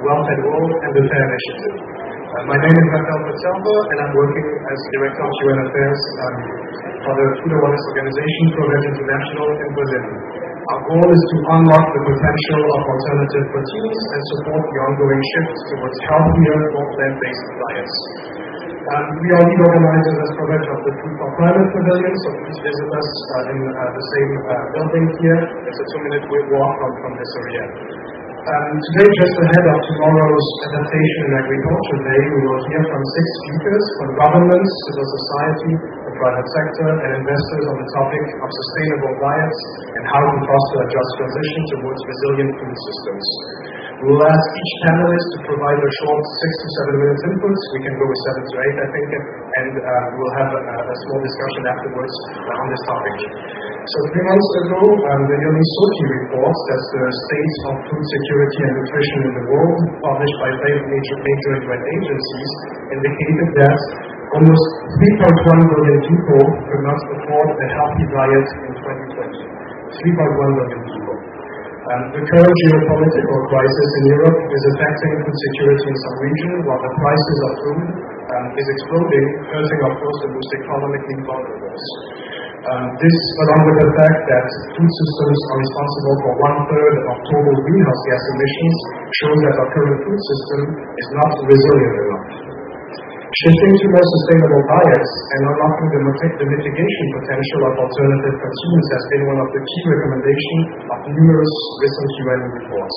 Well-Fed World and the FAIRR Initiative. My name is Podselver, and I'm working as Director of UN Affairs for the Food Awareness Organization, ProVeg International in Berlin. Our goal is to unlock the potential of alternative proteins and support the ongoing shift towards healthier, more plant-based diets. We are lead organizers as ProVeg of the Food for Climate Pavilion, so please visit us in the same building here. It's a 2-minute walk from this area. Today, just ahead of tomorrow's Adaptation in Agriculture Day, we will hear from 6 speakers from governments, civil society, the private sector, and investors on the topic of sustainable diets and how to foster a just transition towards resilient food systems. We will ask each panelist to provide a short 6 to 7 minutes input. We can go with 7 to 8, I think, and we'll have a small discussion afterwards on this topic. So 3 months ago, the Zokufa report, that's the state of food security and nutrition in the world, published by 5 major UN agencies, indicated that almost 3.1 billion people could not afford a healthy diet in 2020. 3.1 billion people. The current geopolitical crisis in Europe is affecting food security in some regions, while the prices of food is exploding, hurting, of course, the most economically vulnerable. This, along with the fact that food systems are responsible for 1/3 of total greenhouse gas emissions, shows that our current food system is not resilient enough. Shifting to more sustainable diets and unlocking the mitigation potential of alternative proteins has been one of the key recommendations of numerous recent UN reports.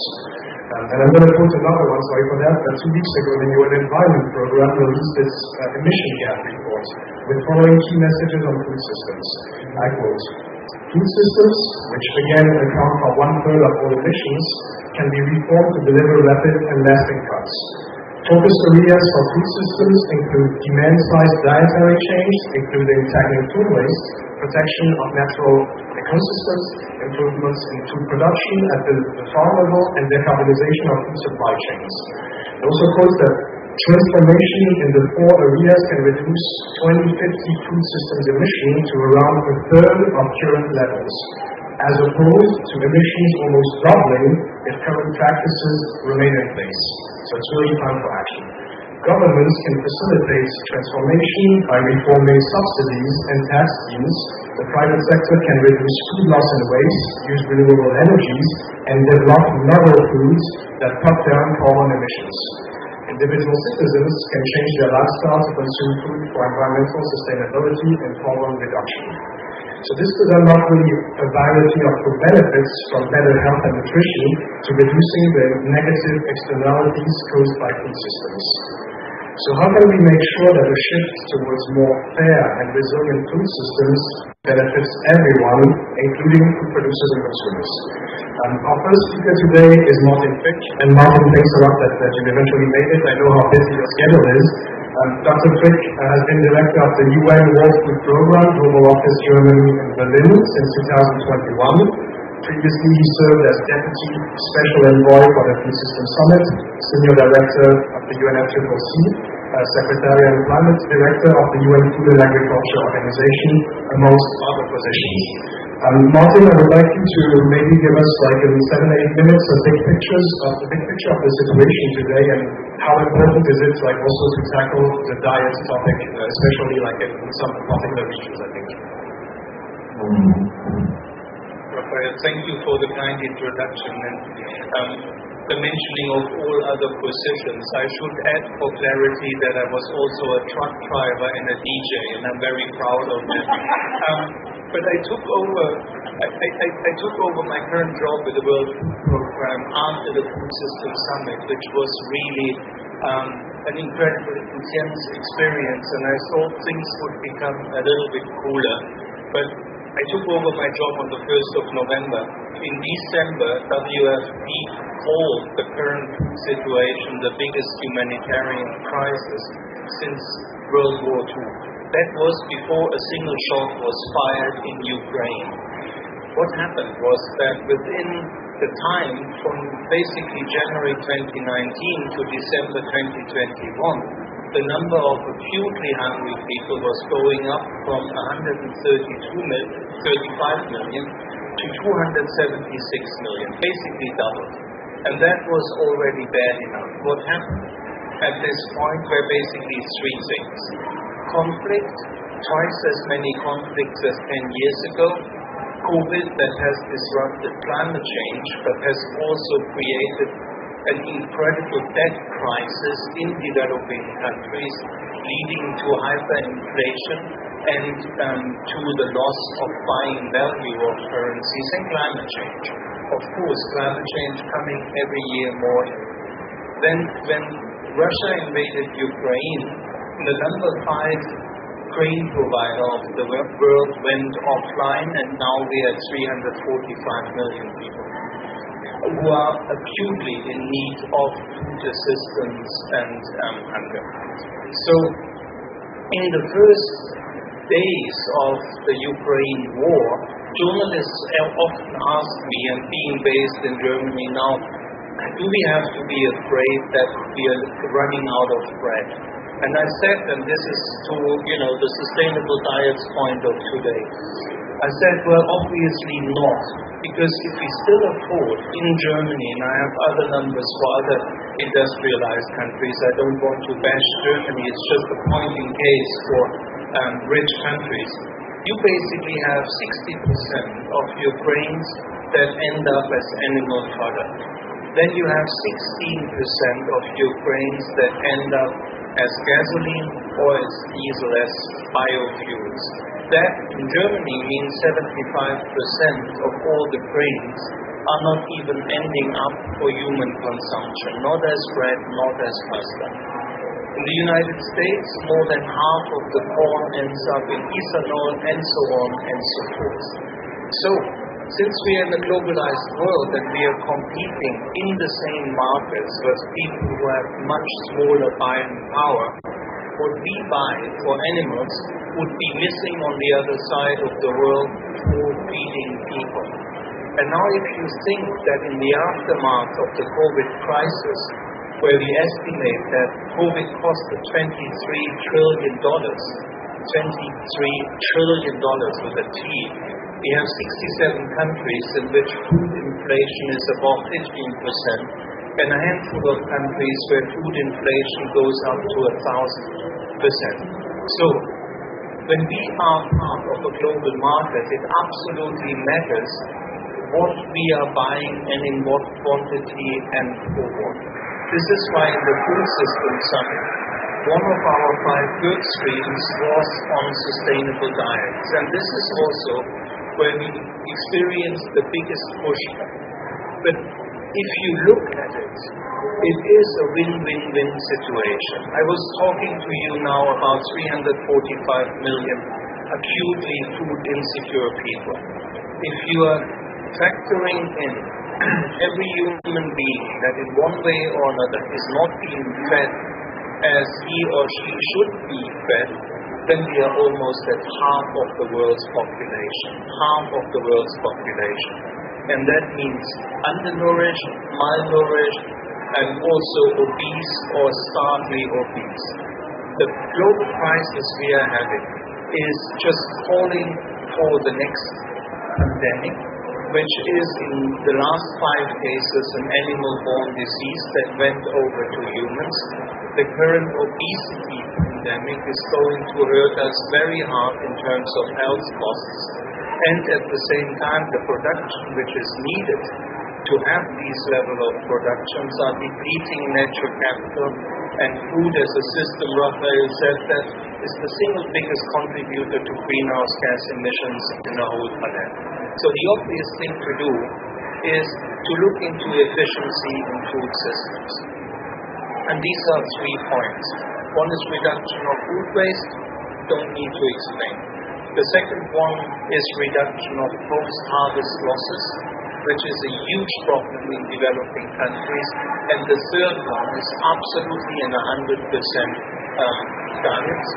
And I'm going to quote another one, sorry for that, but 2 weeks ago the UN Environment Programme released its emission gap report with following key messages on food systems. I quote, "Food systems, which again account for 1/3 of all emissions, can be reformed to deliver rapid and lasting cuts. Focus areas for food systems include demand-side dietary change, including tackling food waste, protection of natural ecosystems, improvements in food production at the farm level, and decarbonization of food supply chains." It also quotes that transformation in the 4 areas can reduce 2050 food systems emission to around 1/3 of current levels, as opposed to emissions almost doubling if current practices remain in place. So it's really time for action. Governments can facilitate transformation by reforming subsidies and tax schemes. The private sector can reduce food loss and waste, use renewable energies, and develop novel foods that cut down carbon emissions. Individual citizens can change their lifestyle to consume food for environmental sustainability and carbon reduction. So this could unlock really a variety of benefits from better health and nutrition to reducing the negative externalities caused by food systems. So how can we make sure that a shift towards more fair and resilient food systems benefits everyone, including food producers and consumers? Our first speaker today is Martin Fick, and Martin, thanks a lot that you eventually made it. I know how busy your schedule is. Dr. Fick has been director of the UN World Food Programme, Global Office Germany in Berlin since 2021. Previously, he served as Deputy Special Envoy for the Food System Summit, Senior Director of the UNFCCC, Secretary and Climate Director of the UN Food and Agriculture Organization, amongst other positions. Martin, I would like you to maybe give us like in 7-8 minutes the big picture of the situation today, and how important is it like also to tackle the diet topic, especially like in some particular regions, I think. Raphael, thank you for the kind introduction and the mentioning of all other positions. I should add for clarity that I was also a truck driver and a DJ, and I'm very proud of that. But I took over my current job with the World Food Programme after the Food System Summit, which was really an incredibly intense experience, and I thought things would become a little bit cooler. But I took over my job on the 1st of November. In December, WFP called the current food situation the biggest humanitarian crisis since World War II. That was before a single shot was fired in Ukraine. What happened was that within the time from basically January 2019 to December 2021, the number of acutely hungry people was going up from 35 million to 276 million, basically doubled. And that was already bad enough. What happened at this point were basically three things. Conflict, twice as many conflicts as 10 years ago. COVID that has disrupted climate change, but has also created an incredible debt crisis in developing countries, leading to hyperinflation and to the loss of buying value of currencies, and climate change. Of course, climate change coming every year more. Then when Russia invaded Ukraine, the number 5 grain provider of the world went offline, and now we have 345 million people who are acutely in need of food assistance and hunger. So in the first days of the Ukraine war, journalists often ask me, and being based in Germany now, do we have to be afraid that we are running out of bread? And I said, and this is to, the sustainable diets point of today, I said, well, obviously not, because if we still afford in Germany, and I have other numbers for other industrialized countries, I don't want to bash Germany, it's just a point in case for rich countries, you basically have 60% of your grains that end up as animal product. Then you have 16% of your grains that end up as gasoline or as diesel, as biofuels. That in Germany means 75% of all the grains are not even ending up for human consumption, not as bread, not as pasta. In the United States, more than half of the corn ends up in ethanol, and so on and so forth. So, since we are in a globalized world and we are competing in the same markets with people who have much smaller buying power, what we buy for animals would be missing on the other side of the world for feeding people. And now if you think that in the aftermath of the COVID crisis, where we estimate that COVID costed $23 trillion, $23 trillion with a T, we have 67 countries in which food inflation is above 15%, and a handful of countries where food inflation goes up to 1,000%. So, when we are part of a global market, it absolutely matters what we are buying and in what quantity and for what. This is why in the Food System Summit, one of our 5 work streams was on sustainable diets. And this is also where we experienced the biggest pushback. But if you look at it, it is a win-win-win situation. I was talking to you now about 345 million acutely food insecure people. If you are factoring in every human being that in one way or another is not being fed as he or she should be fed, then we are almost at half of the world's population. Half of the world's population. And that means undernourished, malnourished, and also obese or starkly obese. The global crisis we are having is just calling for the next pandemic, which is in the last 5 cases an animal-borne disease that went over to humans. The current obesity pandemic is going to hurt us very hard in terms of health costs, and at the same time the production which is needed to have these level of productions are depleting natural capital, and food as a system, Raphael said, that is the single biggest contributor to greenhouse gas emissions in the whole planet. So the obvious thing to do is to look into efficiency in food systems. And these are 3 points. One is reduction of food waste, don't need to explain. The second one is reduction of post-harvest losses, which is a huge problem in developing countries. And the third one is absolutely in 100% diets.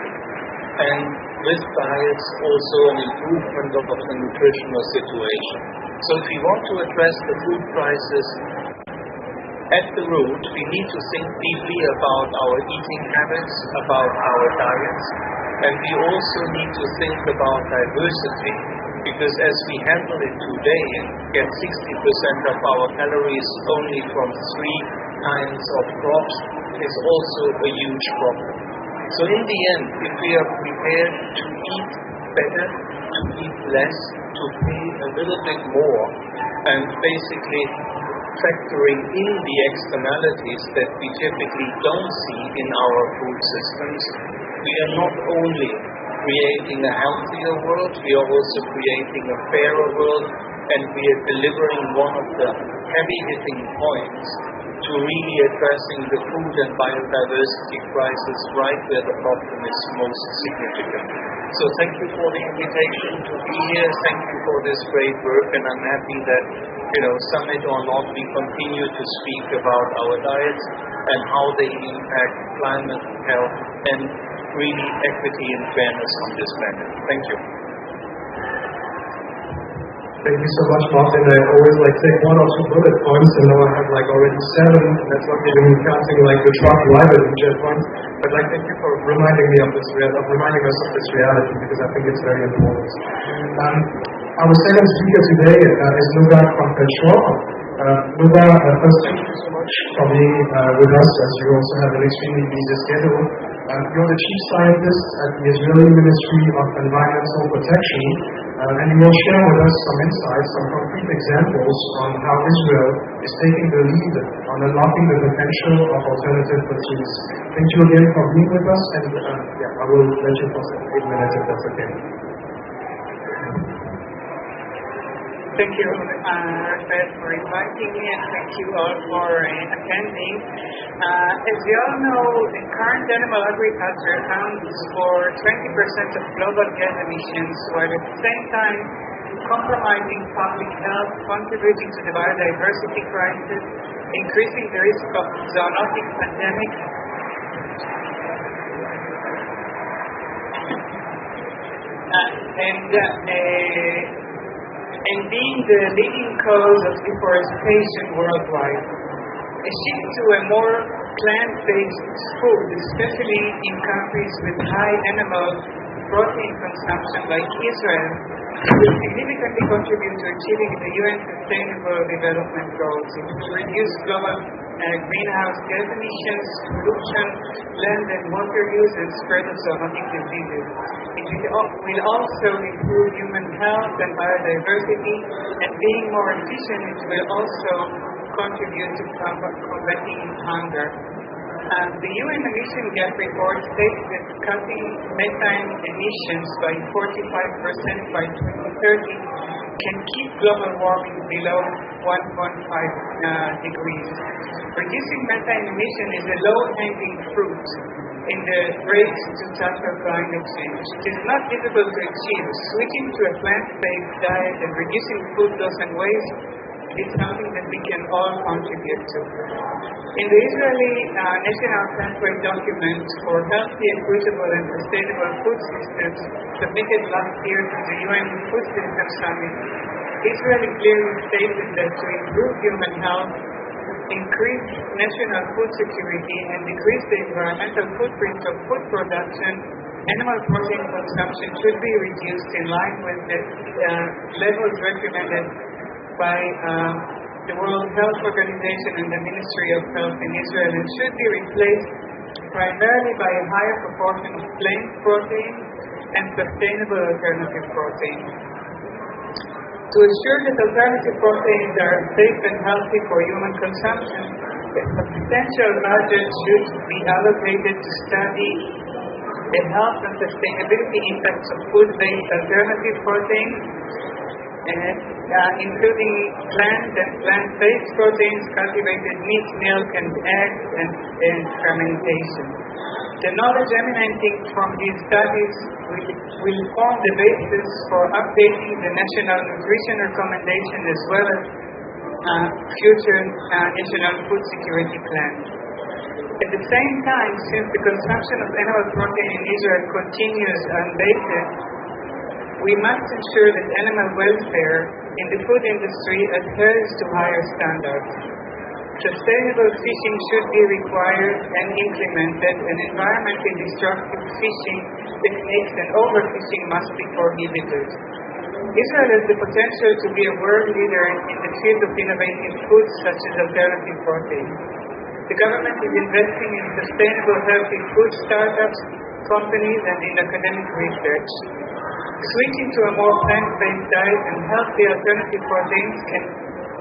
And with diets also an improvement of the nutritional situation. So if we want to address the food crisis at the root, we need to think deeply about our eating habits, about our diets, and we also need to think about diversity Because as we handle it today and get 60% of our calories only from 3 kinds of crops is also a huge problem. So in the end, if we are prepared to eat better, to eat less, to pay a little bit more, and basically factoring in the externalities that we typically don't see in our food systems, we are not only creating a healthier world, we are also creating a fairer world, and we are delivering one of the heavy-hitting points to really addressing the food and biodiversity crisis right where the problem is most significant. So thank you for the invitation to be here. Thank you for this great work, and I'm happy that, summit or not, we continue to speak about our diets and how they impact climate, health, and really equity and fairness on this planet. Thank you. Thank you so much, Martin. I always take 1 or 2 bullet points, and now I have already 7. That's not even counting the truck driver in jet points. But thank you for reminding me of this, reminding us of this reality, because I think it's very important. Our second speaker today is Nuga Kronfeld-Schor. Nuga, first, thank you so much for being with us, as you also have an extremely busy schedule. You're the Chief Scientist at the Israeli Ministry of Environmental Protection, and you will share with us some insights, some concrete examples on how Israel is taking the lead on unlocking the potential of alternative proteins. Thank you again for being with us, and I will let you for 8 minutes if that's okay. Thank you, Beth, for inviting me, and thank you all for attending. As you all know, the current animal agriculture accounts for 20% of global gas emissions, while at the same time compromising public health, contributing to the biodiversity crisis, increasing the risk of zoonotic pandemics, and being the leading cause of deforestation worldwide. A shift to a more plant-based food, especially in countries with high animal protein consumption like Israel, will significantly contribute to achieving the UN Sustainable Development Goals. It will reduce global greenhouse gas emissions, pollution, land and water use, and spread of zoonotic diseases. It will also improve human health and biodiversity, and being more efficient, it will also contribute to combating hunger. The UN emission gap report states that cutting methane emissions by 45% by 2030 can keep global warming below 1.5 degrees. Reducing methane emission is a low-hanging fruit in the race to tackle climate change. It is not difficult to achieve. Switching to a plant-based diet and reducing food loss and waste is something that we can all contribute to. In the Israeli National Pathway document for healthy, equitable, and sustainable food systems submitted last year to the UN Food Systems Summit, Israel clearly stated that to improve human health, increase national food security, and decrease the environmental footprint of food production, animal protein consumption should be reduced in line with the levels recommended by the World Health Organization and the Ministry of Health in Israel, and should be replaced primarily by a higher proportion of plant protein and sustainable alternative protein. To ensure that alternative proteins are safe and healthy for human consumption, a substantial budget should be allocated to study the health and sustainability impacts of food-based alternative proteins, including plant and plant-based proteins, cultivated meat, milk, and eggs, and fermentation. The knowledge emanating from these studies will form the basis for updating the National Nutrition Recommendation as well as future National Food Security Plans. At the same time, since the consumption of animal protein in Israel continues unabated, we must ensure that animal welfare in the food industry adheres to higher standards. Sustainable fishing should be required and implemented, and environmentally destructive fishing techniques and overfishing must be prohibited. Israel has the potential to be a world leader in the field of innovative foods such as alternative protein. The government is investing in sustainable healthy food startups, companies, and in academic research. Switching to a more plant-based diet and healthy alternative proteins can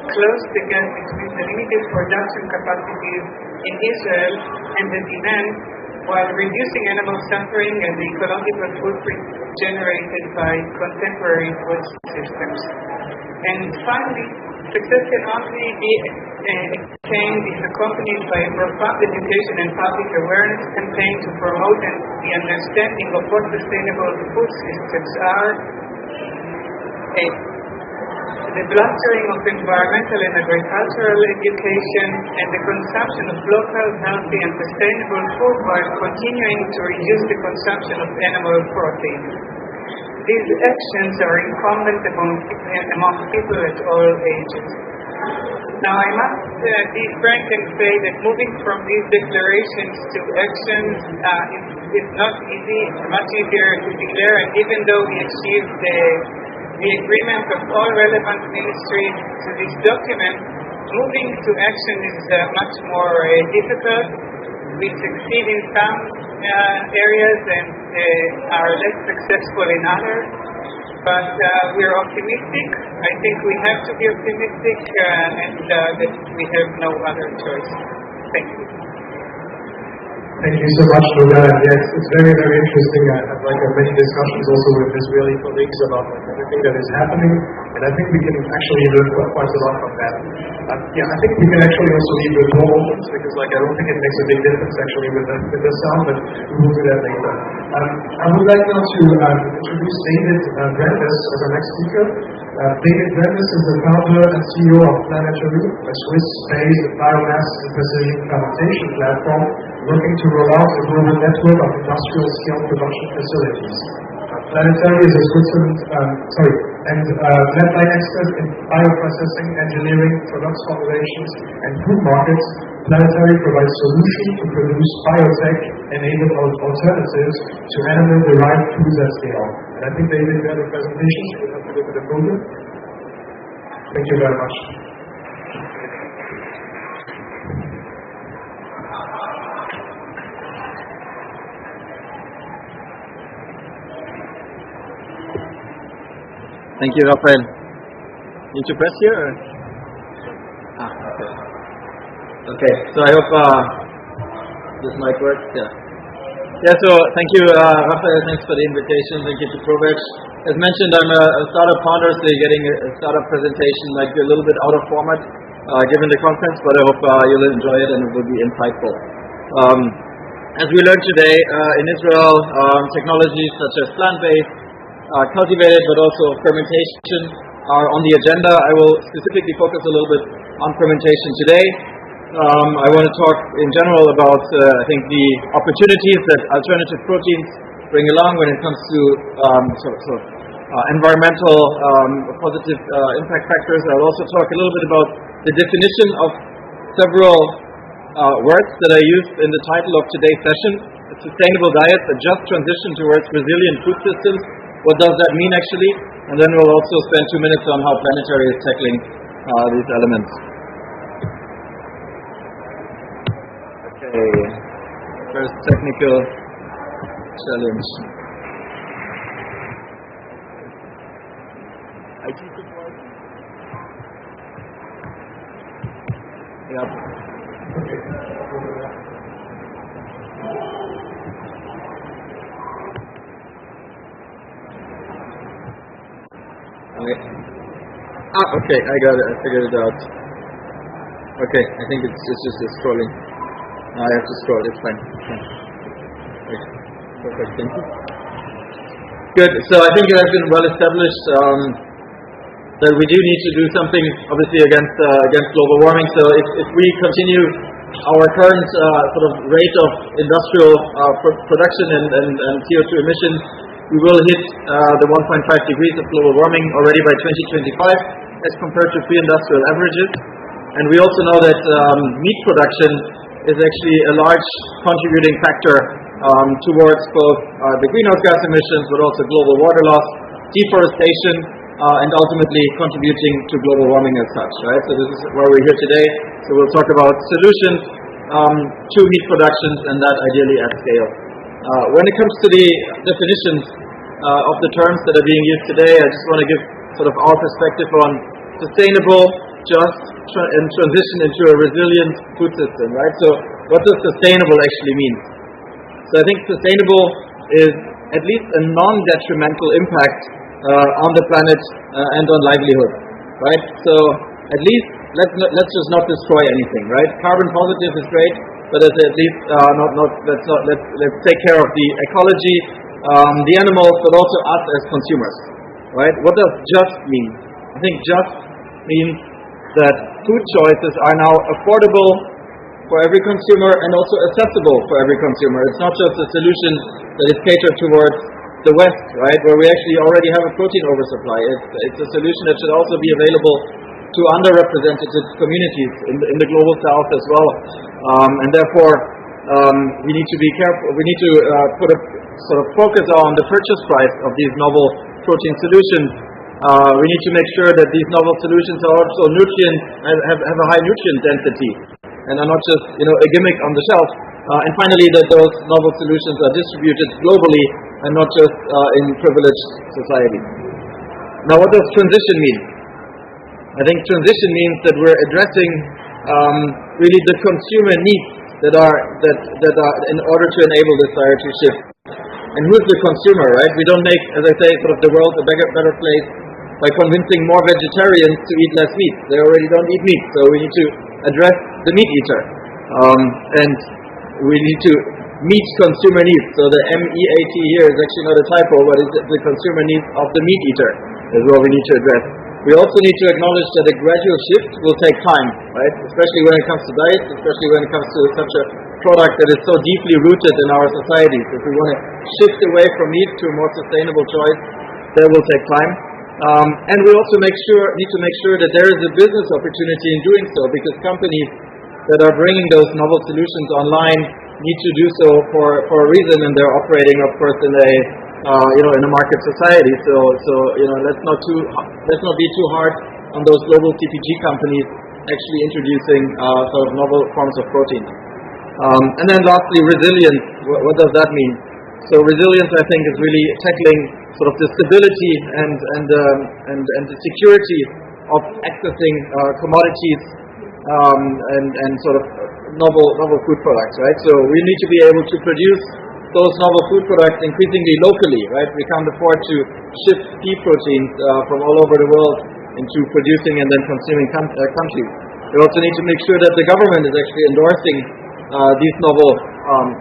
close the gap between the limited production capacities in Israel and the demand, while reducing animal suffering and the ecological footprint generated by contemporary food systems. And finally, success can only be attained if accompanied by a profound education and public awareness campaign to promote the understanding of what sustainable food systems are, the blustering of environmental and agricultural education, and the consumption of local, healthy, and sustainable food while continuing to reduce the consumption of animal protein. These actions are incumbent among people at all ages. Now, I must be frank and say that moving from these declarations to actions is not easy. It's much easier to declare, and even though we achieved the agreement of all relevant ministries to this document, moving to action is much more difficult. We succeed in some areas and are less successful in others, but we are optimistic. I think we have to be optimistic and that we have no other choice. Thank you. Thank you so much, Nuga. Yes, it's very, very interesting. I have many discussions also with Israeli colleagues about everything that is happening, and I think we can actually learn quite a lot from that. I think we can actually also leave with more opens, because I don't think it makes a big difference actually with the sound, but we will do that later. I would like now to introduce David Valdez as our next speaker. David Valdez is the founder and CEO of Planetary, a Swiss-based biomass and precision fermentation platform looking to roll out a global network of industrial-scale production facilities. Planetary is a Switzerland, led by experts in bioprocessing, engineering, product formulations, and food markets. Planetary provides solutions to produce biotech-enabled alternatives to animal-derived foods at scale. And I think David, you have a presentation. You will have to go to the podium. Thank you very much. Thank you, Raphael. Need to press here? Or? Okay. Okay, so I hope this might work. Yeah, so thank you, Raphael. Thanks for the invitation. Thank you to ProVeg. As mentioned, I'm a startup founder, so you're getting a startup presentation might be a little bit out of format given the conference, but I hope you'll enjoy it and it will be insightful. As we learned today, in Israel, technologies such as plant-based, cultivated, but also fermentation are on the agenda. I will specifically focus a little bit on fermentation today. I want to talk in general about, I think, the opportunities that alternative proteins bring along when it comes to environmental positive impact factors. I'll also talk a little bit about the definition of several words that I used in the title of today's session: a sustainable diet, a just transition towards resilient food systems. What does that mean actually? And then we'll also spend 2 minutes on how Planetary is tackling these elements. Okay, first technical challenge. IT support? Yeah. Okay, I got it. I figured it out. Okay, I think it's just scrolling. I have to scroll. It's fine. Okay. Perfect. Thank you. Good. So I think it has been well established that we do need to do something, obviously, against global warming. So if we continue our current sort of rate of industrial production and CO2 emissions, we will hit the 1.5 degrees of global warming already by 2025 as compared to pre-industrial averages. And we also know that meat production is actually a large contributing factor towards both the greenhouse gas emissions, but also global water loss, deforestation, and ultimately contributing to global warming as such, right? So this is why we're here today. So we'll talk about solutions to meat productions, and that ideally at scale. When it comes to the definitions of the terms that are being used today, I just want to give sort of our perspective on sustainable, just, and transition into a resilient food system, right? So what does sustainable actually mean? So I think sustainable is at least a non-detrimental impact on the planet and on livelihood, right? So at least let's just not destroy anything, right? Carbon positive is great, but at least let's take care of the ecology, the animals, but also us as consumers, right? What does just mean? I think just means that food choices are now affordable for every consumer and also accessible for every consumer. It's not just a solution that is catered towards the West, right, where we actually already have a protein oversupply. It's a solution that should also be available to underrepresented communities in the global South as well. And therefore, we need to be careful. We need to put a sort of focus on the purchase price of these novel protein solutions. We need to make sure that these novel solutions are also have a high nutrient density and are not just a gimmick on the shelf. And finally, that those novel solutions are distributed globally and not just in privileged societies. Now, what does transition mean? I think transition means that we're addressing really the consumer needs that are in order to enable this dietary shift. And who's the consumer, right? We don't make, as I say, sort of the world a better place by convincing more vegetarians to eat less meat. They already don't eat meat, so we need to address the meat eater. And we need to meet consumer needs. So the MEAT here is actually not a typo, but it's the consumer needs of the meat eater is what we need to address. We also need to acknowledge that a gradual shift will take time, right? Especially when it comes to diets, especially when it comes to such a product that is so deeply rooted in our societies. If we want to shift away from meat to a more sustainable choice, that will take time. And we also need to make sure that there is a business opportunity in doing so, because companies that are bringing those novel solutions online need to do so for a reason, and they're operating, of course, in a market society. So let's not be too hard on those global CPG companies actually introducing sort of novel forms of protein. And then lastly, resilience. What does that mean? So resilience, I think, is really tackling sort of the stability and the security of accessing commodities and sort of novel food products, right? So we need to be able to produce those novel food products increasingly locally, right? We can't afford to ship pea proteins from all over the world into producing and then consuming countries. We also need to make sure that the government is actually endorsing these novel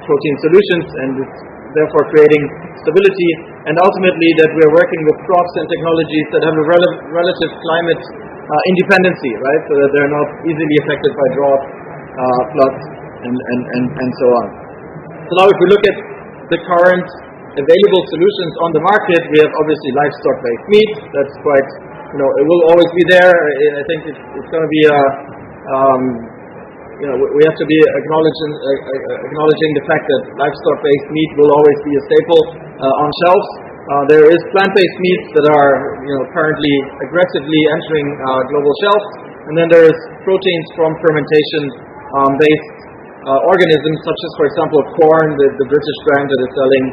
protein solutions, and it's therefore creating stability, and ultimately that we are working with crops and technologies that have a relative climate independency, right? So that they're not easily affected by drought, floods, and so on. So now if we look at the current available solutions on the market, we have obviously livestock-based meat. That's quite, it will always be there. I think it's going to be we have to be acknowledging the fact that livestock-based meat will always be a staple on shelves. There is plant-based meats that are currently aggressively entering global shelves, and then there is proteins from fermentation-based organisms, such as, for example, corn, the British brand that is selling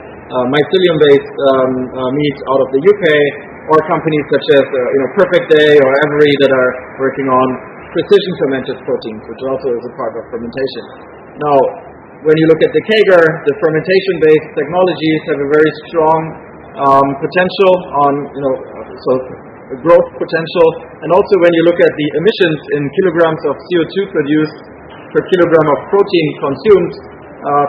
mycelium-based meat out of the UK, or companies such as Perfect Day or Every that are working on precision fermented proteins, which also is a part of fermentation. Now, when you look at the CAGR, the fermentation-based technologies have a very strong potential on, growth potential, and also when you look at the emissions in kilograms of CO2 produced per kilogram of protein consumed,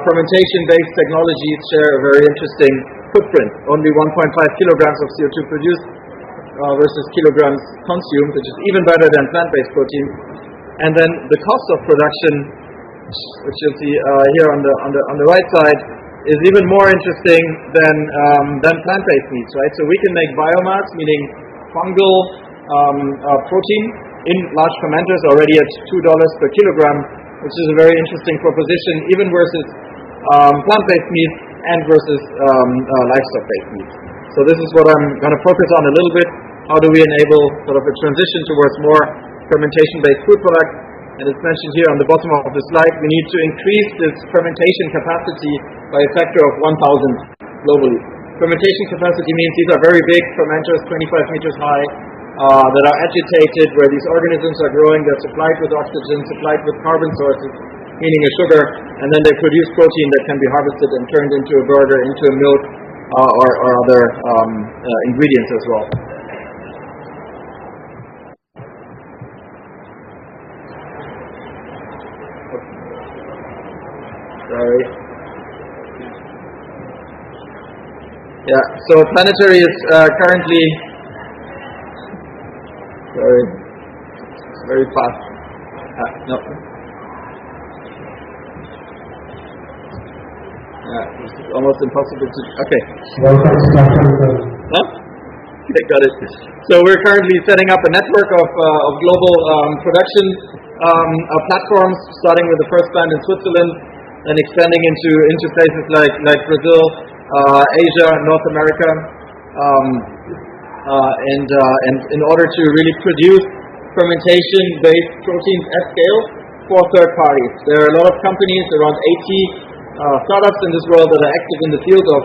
fermentation-based technologies share a very interesting footprint. Only 1.5 kilograms of CO2 produced versus kilograms consumed, which is even better than plant-based proteins. And then the cost of production, which you'll see here on the right side, is even more interesting than plant-based meats, right? So we can make biomass, meaning fungal protein, in large fermenters already at $2 per kilogram, which is a very interesting proposition, even versus plant-based meats and versus livestock-based meats. So this is what I'm going to focus on a little bit. how do we enable sort of a transition towards more fermentation-based food products. And it's mentioned here on the bottom of the slide, we need to increase this fermentation capacity by a factor of 1,000 globally. Fermentation capacity means these are very big fermenters, 25 meters high, that are agitated, where these organisms are growing. They're supplied with oxygen, supplied with carbon sources, meaning a sugar, and then they produce protein that can be harvested and turned into a burger, into a milk, or other ingredients as well. Sorry. Yeah, so Planetary is currently, sorry, very fast. No. It's almost impossible to, okay. Huh? Okay, got it. So we're currently setting up a network of global production platforms, starting with the first plant in Switzerland, and expanding into places like Brazil, Asia, North America, and in order to really produce fermentation-based proteins at scale for third parties. There are a lot of companies, around 80 startups in this world that are active in the field of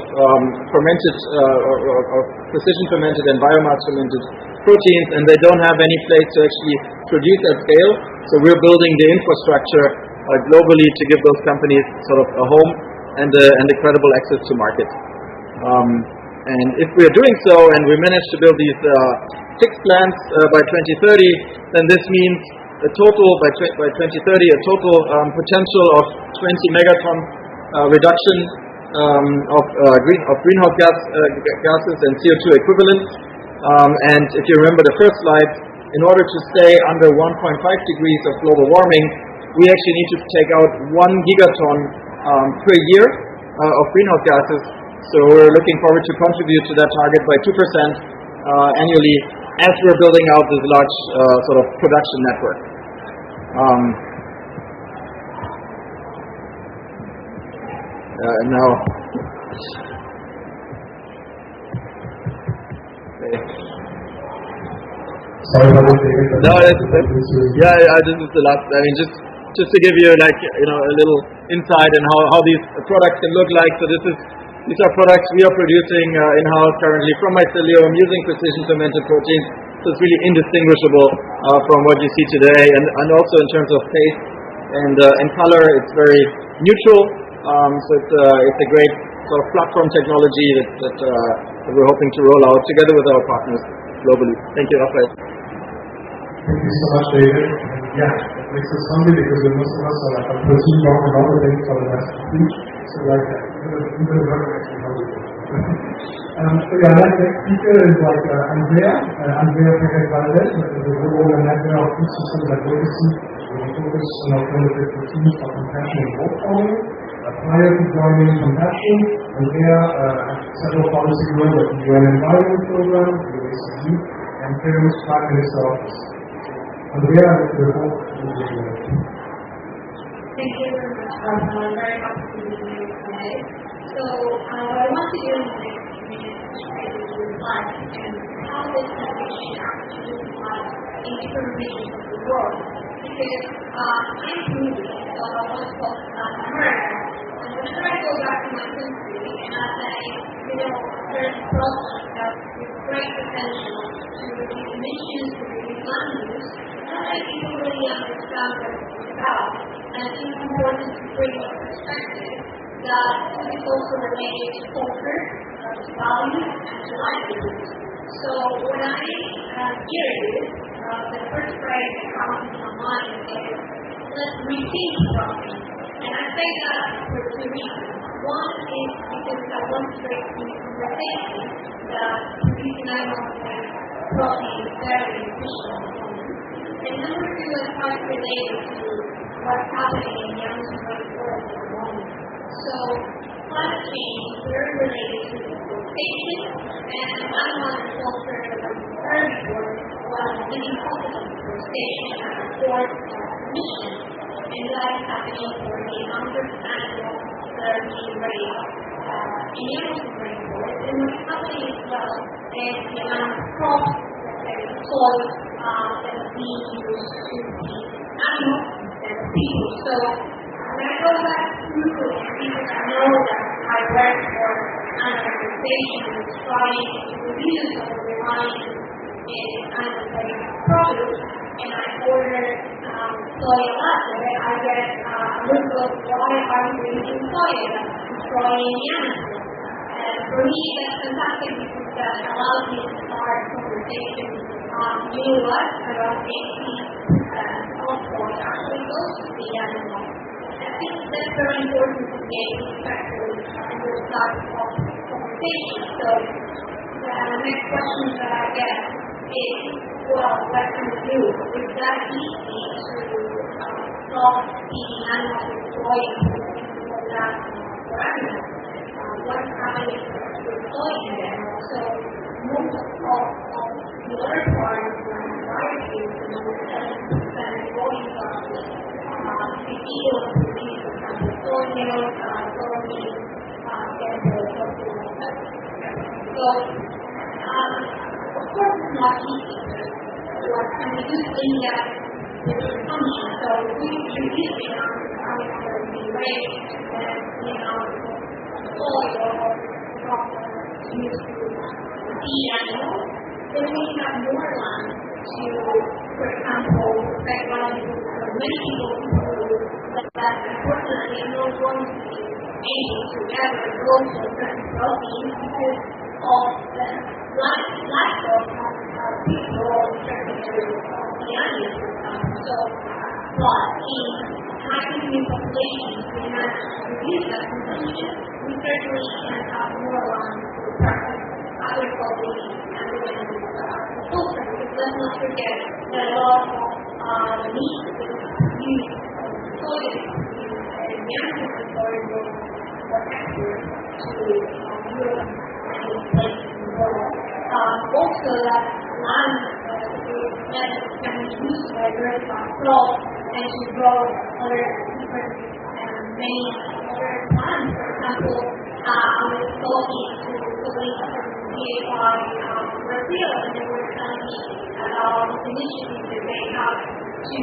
fermented or precision fermented and biomass fermented proteins, and they don't have any place to actually produce at scale. So we're building the infrastructure globally to give those companies sort of a home and a credible access to market. And if we are doing so, and we manage to build these 6 plants by 2030, then this means a total by 2030 a total potential of 20 megaton reduction of greenhouse gases and CO2 equivalents. And if you remember the first slide, in order to stay under 1.5 degrees of global warming, we actually need to take out 1 gigaton per year of greenhouse gases. So we're looking forward to contribute to that target by 2% annually as we're building out this large sort of production network. Now, okay. Sorry about this. No, this is the last. I mean, just to give you a little insight in how these products can look like. So these are products we are producing in-house currently from mycelium using precision fermented proteins. So it's really indistinguishable from what you see today, and also in terms of taste and color, it's very neutral. So it's a great sort of platform technology that we're hoping to roll out together with our partners globally. Thank you, Rafael. Thank you so much, David. Yeah, it makes us hungry because most of us are like a protein bomb and all the things for the best food. So like even the work makes me hungry. So yeah, next speaker is like Andrea Perez Valdez, the global manager of food systems advocacy with a focus on alternative proteins for compassion and wolf farming. Prior to joining Compassion, Andrea had several policy roles at the UN Environment Program, the OECD, and Perez Prime Minister Office. Andrea, the host of the video. Thank you very much, Prof. I'm very happy to be here today. So, what I want to do in the next few minutes is reflect on how this transition actually applies in different regions of the world. Because I'm moving, so I want to focus on Latin America. And whenever I go back to my country and I say, there's a problem that with great potential to reduce emissions, to reduce land use, not many people really understand what it's about. And I think it's important to bring a perspective that food is also related to culture, to values, and to livelihoods. So when I hear this, the first phrase that comes to my mind is, let's rethink something. And I say that for 2 reasons. One is because I want to bring to the conversation that producing animals with protein is very efficient. And number 2 is quite related to what's happening in the unsustainable world at the moment. So climate change is very related to deforestation, and animal agriculture is a herbivore while living complement deforestation and report emissions. And that is happening for the numbers of animals that are being raised in the ocean rainforest. And what's happening as well is the amount of crops that soil that is being used to feed animals and people. So when I go back through it, because I know that I work for an organization that's trying to reduce the reliance in animal produce, and I order soy latte, I get a look of why are we using soy destroying animals. And for me, that's fantastic because that allows me to start conversations on, you know what, about 80% of soy actually goes to the animal. I think that's very important to get respectful in the start of conversation. So the next question that I get is, well, what can we do? Is that easy to stop feeding animals with soy for that for animals? What's happening with soy in general? So most of the other parts of the variety, the 70% going up, the eel produce, for example, soy milk, soybean, so, of course, it's not easy to work, and we do think that with the function. So, we reduce the amount of carbon that we raise and the amount of soil or crop used to feed animals. Then we have more land to, for example, affect livelihoods for many people who that unfortunately are not going to be able to ever go to a certain protein because of the livestock have big role in terms of the animals. So, but in high-consuming populations, we have reduced that consumption. We certainly can have more land to practice agriculture and the culture, because let's not forget that a lot of the meat that is used soy is used and the animal is for export to Europe and places in the world. Also, that land can be used to diversify crops and to grow other different many other plants. For example, I was talking to colleagues from DAY Brazil, and they were telling me about this initiative that they have to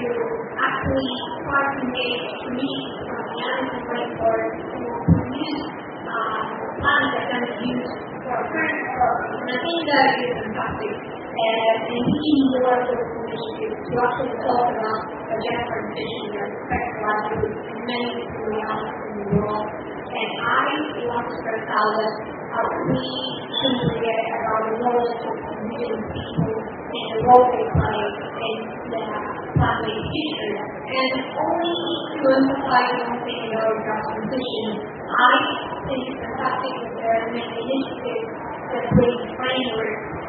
actually try to make meat from the animal rainforest to produce plants that can be used for current crops. And I think that is fantastic. And we need more of those initiatives to actually talk about the just transition that affects livelihoods in many different realities in the world. And I want to stress out that we shouldn't forget about the role of indigenous people and the role they play in the family future. And only to emphasize one thing about just transition, I think it's fantastic that there are many initiatives that bring frameworks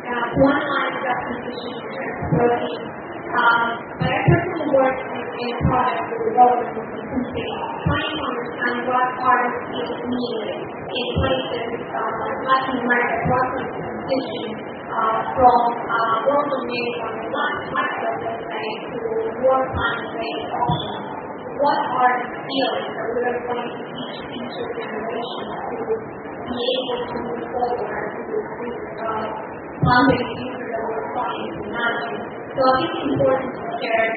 to analyze just transition in terms of protein. My personal work in a project with the government is simply trying to understand what are the skills needed in places like Latin America, process transition from world dominated on the livestock, let's say, to more plant-based options. What are the skills that we are going to teach future generations to be able to move forward to this plant-based future that we're trying to imagine? So I think it's important to share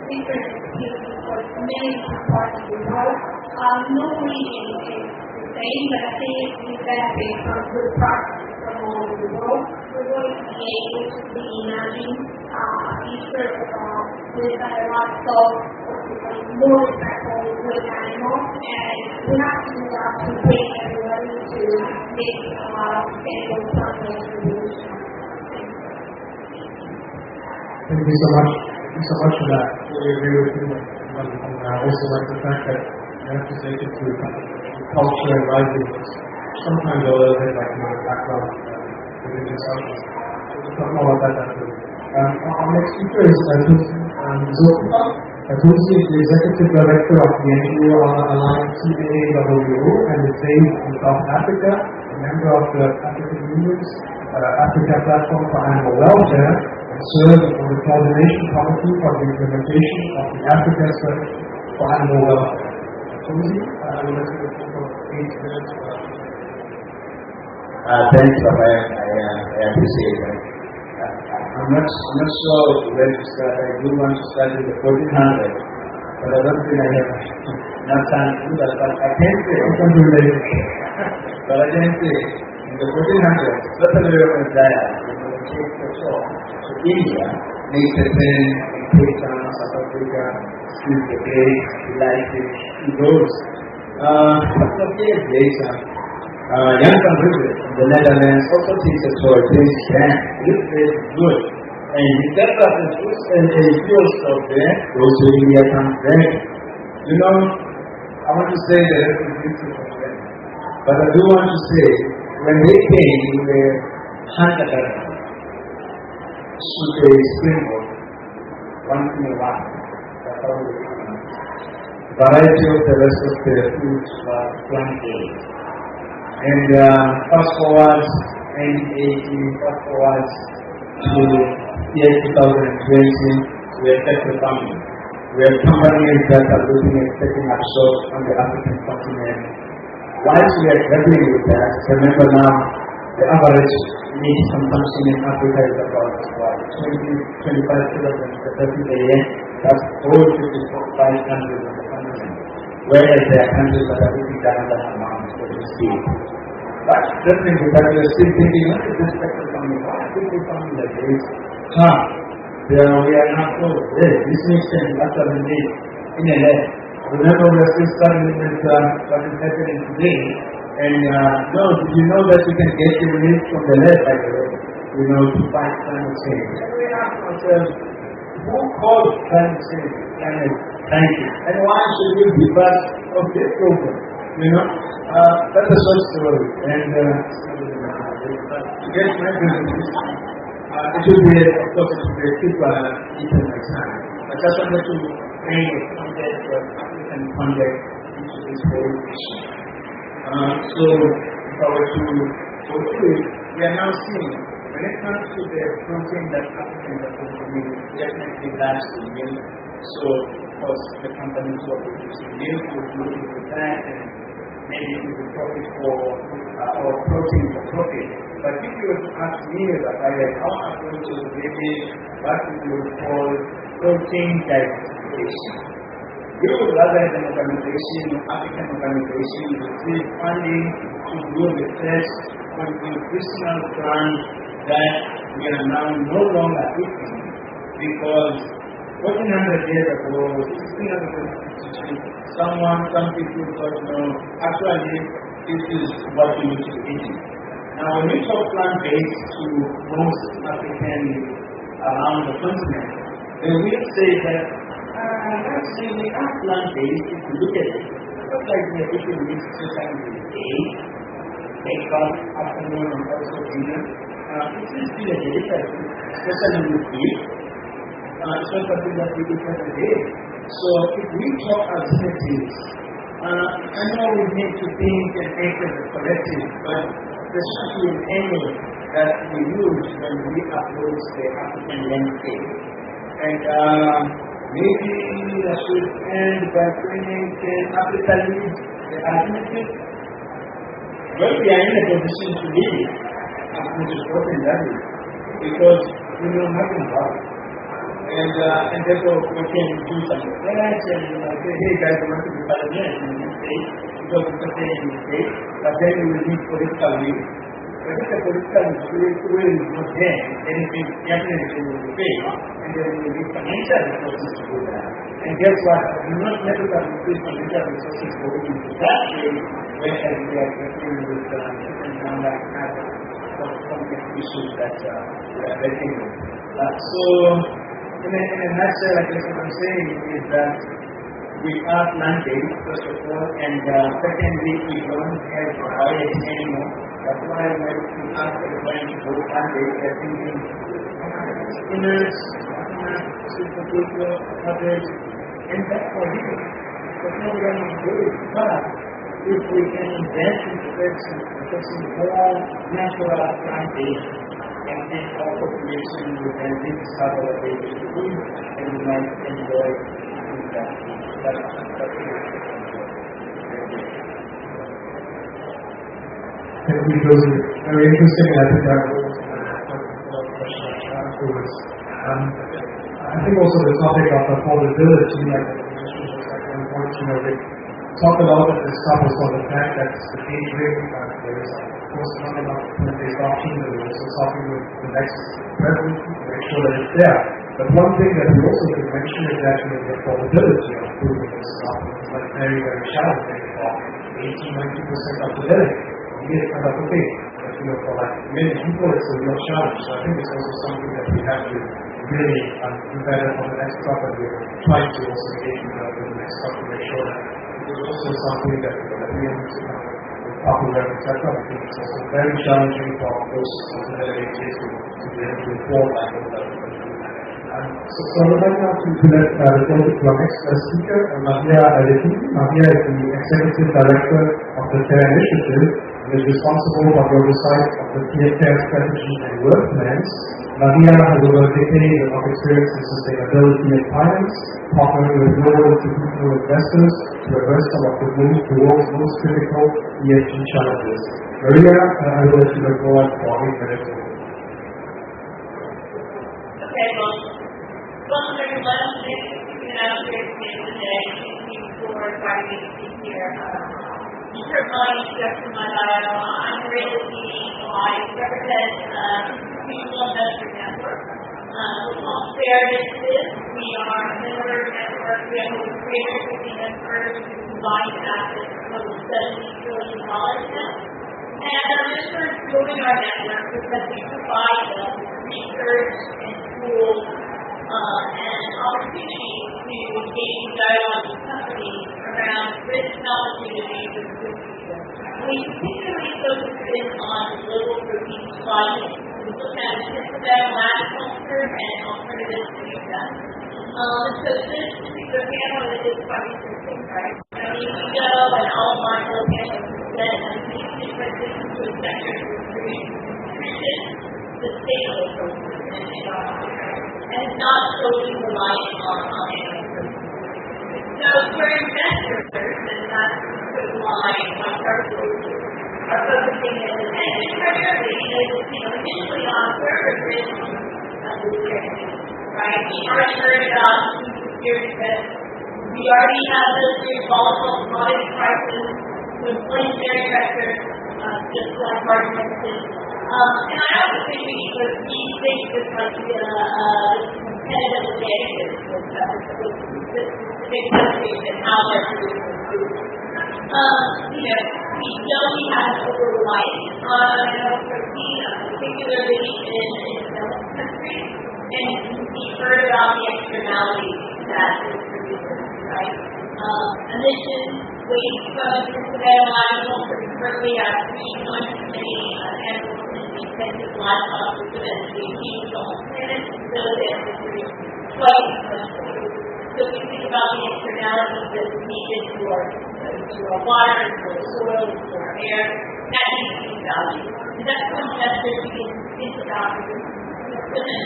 different skills for many different parts of the world. No region is the same, but I think we benefit from good practices from all over the world. We're going to be able to reimagine a future with a livestock, more respectful with animals, and we have to do that to bring everybody to this sustainable plant-based revolution. Thank you so much. Thank you so much for that. We agree with you. And I also like the fact that you have to take it to culture and livelihoods. Sometimes a little bit like my background within the subject. We'll talk more about that after. Our next speaker is Zokufa. Tulsi is the Executive Director of the NGO Alliance CAAWO and is based in South Africa, a member of the African Union's Africa Platform for Animal Welfare, and serves on the Coordination Committee for the Implementation of the Africa Strategy for Animal Welfare. Tulsi, I will let you go for 8 minutes. Thanks, Rafael. I appreciate it. I'm not sure where to start. I do want to start with the 1400, but I don't think I have enough time to do that. But I can say, but I can say, in the 1400s, lots of European diet, cake for sure. So India makes the pen in Cape Town, South Africa, sees the cake, he likes it, he goes. A couple of years later, young countries in the Netherlands also takes a tour, says, "Damn, this place is good." And he steps up and puts a fuel stop there, goes to India, comes back. You know, I want to say that it is beautiful for them. But I do want to say, when they came, they were hunter shoot a springboard, once in a while. That's how they come. Variety of the rest of the foods were plant-based. And fast forward 1980, fast forward to year 2020, we are sector farming. We have companies that are looking at setting up shops on the African continent. Whilst we are grappling with that, remember now, the average meat consumption in Africa is about 25 kilograms per person a year. That's all 55 countries on the continent. Whereas there are countries that are eating that amount for this feed. But definitely that we are still thinking, what is this sector farming? Why are people farming like this? We are not told, this makes sense after the day in a lab. Remember, we are still studying with what is happening today. And no, did you know that you can get your milk from the lab, by the way, to fight climate change? And we ask ourselves, who calls climate change climate scientists? And why should we be part of this program? That's a short story. And to get my business, it should be, of course, it should be a super eaten my time. I just wanted to bring a context of African context into this whole issue. So, if I were to go through it, we are now seeing, when it comes to the protein that Africans are consuming, definitely that's the milk. So, of course, the companies who are producing milk will be looking for that, and maybe it will profit for, or protein for profit. But if you were to ask me about how I'm going to maybe what we would call protein diversification, we would rather have an organization, an African organization, receive funding to do research on nutritional plans that we are now no longer eating, because 1400 years ago, 1652, some people thought, no, actually, this is what we need to be eating. Now, when we talk plant-based to most Africans around the continent, they will say that, actually, we are plant-based if you look at it. It's not like we are eating meat 2 times a day, breakfast, afternoon, and also dinner. It is still a delicacy, especially with beef. It's not something that we eat every day. So, if we talk alternatives, I know we need to think and act as a collective, but the social angle that we use when we approach the African landscape. And maybe I should end by saying, can Africa lead the alternative? Well, we are in a position to lead it, as much as important that is, because we know nothing about it. And therefore we can do some research and say, hey guys, I want to be pioneers in this state, because it's a in this state, but then we will need political will. But if the political will is not there, then it is definitely will be fail, and then we will need financial resources to do that. And guess what? We do not necessarily need financial resources for going into that way, whereas we are dealing with different number of complex issues that we are dealing with. So, in a nutshell, I guess what I'm saying is that we are plant-based, first of all, and secondly, we don't have variety anymore. That's why when we ask everybody to go plant-based, they're thinking spinach, sweet potato, cabbage, and that's for you. That's not what I'm doing. But if we can invest in producing more natural plant-based, and then our population will then rediscover what they need to do, and we might enjoy that. That's Thank you, Joseph. Very interesting. I think that was a question afterwards. I think also the topic of affordability, like you mentioned just at one point, they talk a lot of this stuff is on the fact that the catering, there is of course not enough plant-based options, and we're also talking with the next president to make sure that it's there. But one thing that we also can mention is actually the affordability of food in this stuff. It's like very, very challenging for 80-90% of the day. It's kind of okay, but for like many people it's a real challenge. So I think it's also something that we have to really do better on the next stop, and we're trying to also engage with the next stop to make sure that it's also something that we need to kind of popular, etc. I think it's also very challenging for those agencies to be able to inform like all that. So I would like now to let the to our next speaker, Lettini. Maria is the Executive Director of the FAIRR Initiative and is responsible for the oversight of the PFAIR strategy and work plans. Maria has over a decade of experience in sustainability and finance, partnering with global institutional investors to address some of the world's most critical ESG challenges. Maria, I will let you go on for 8 minutes. Okay, welcome everyone. Thank you for being out here today. Thank you for inviting me to speak here. You heard my introduction, my bio. I'm Lettini. I represent Institutional Investor Network. We're called FAIRR Initiative. We are a member network. We have over 350 members who combine assets of over $70 billion now. And our members join our network because we provide them research and tools and opportunities to engage in dialogue with companies around risk and opportunities in the future. We particularly focus in on the global protein supply chain. We look at systematic agriculture and alternatives to that. So this particular panel is quite interesting, right? I mean, we go and all of our panels that we can transition to a sector of nutrition, sustainable protein, and it's not solely reliant on animal protein. So for investors, and that's my purpose, are focusing in and primarily initially on third risk nutrition, right? We already heard about food security risks. We already have those very volatile commodity prices, inflationary pressures, just like Mark mentioned. And I also think we need to rethink this competitive advantages with specific countries and how they're producing food. We know we have an over-reliance on animal protein, particularly in developed countries, and we heard about the externalities that this produces, right? Emissions, waste from incidental animals, we currently have 3 times as many animals in the intensive livestock food as we use on the planet, so they're twice as much food. So if you think about the externalities that we need to our water, to our soil, to our air, that needs to be valued. And that's what investors begin to think about, and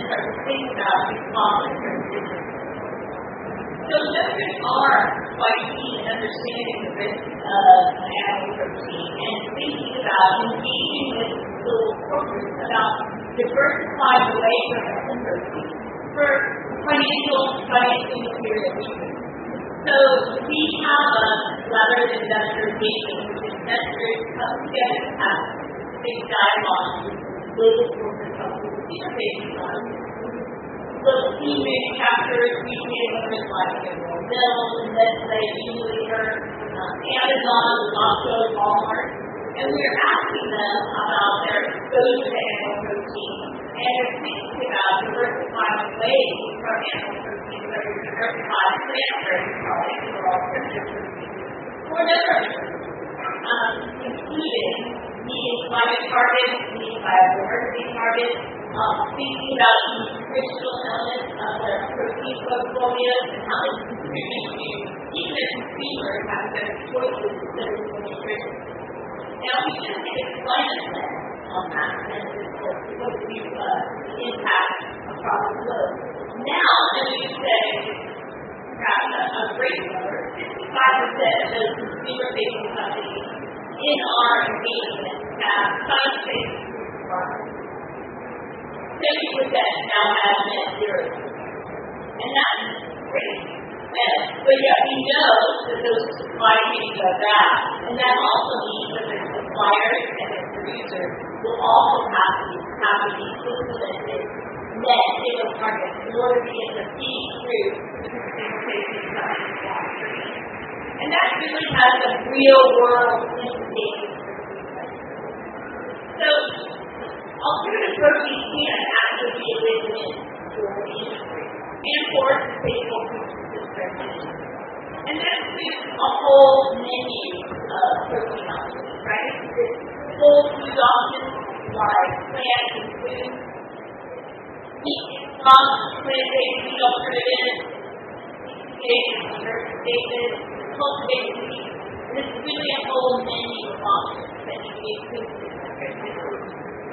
start to think about responsible transition. So investors are quite keen in understanding the risks of animal protein and thinking about engaging with global corporates about diversifying away from animal protein for financial material reasons. So we have a collaborative investor engagement, which investors come together to have big dialogue with global corporate companies, innovation funds, local team manufacturers, retail owners like Valdez, Lettini, Unilever, Amazon, Costco, Walmart, and we are asking them about their exposure to animal protein and they're thinking about diversifying away from animal protein, whether it's diversified plant-based products or alternative protein, or other including meeting climate targets, meeting biodiversity targets, thinking about the nutritional elements of their protein portfolios and how they contribute to even as consumers have better choices instead of nutrition. Now, we should take a climate lens on that and what the impact across the globe. Now, as you say, perhaps a great number, 65% of those consumer-facing companies in our engagement have science-based requirements. especially with that now has net zero. And that's great. But yet we know that those supply chains are bad. And that also means that their suppliers and their producers will also have to be implemented net zero targets in order to get the feed through the transportation companies. And that really has a real world implication. So alternative protein can actually be a win-win for the industry and for sustainable food system transition. And that includes a whole menu of protein options, right? Whole food options like plants and food, meat and plant-based meat alternatives, cultivated, meat. There's really a whole menu of options that you can food system transition.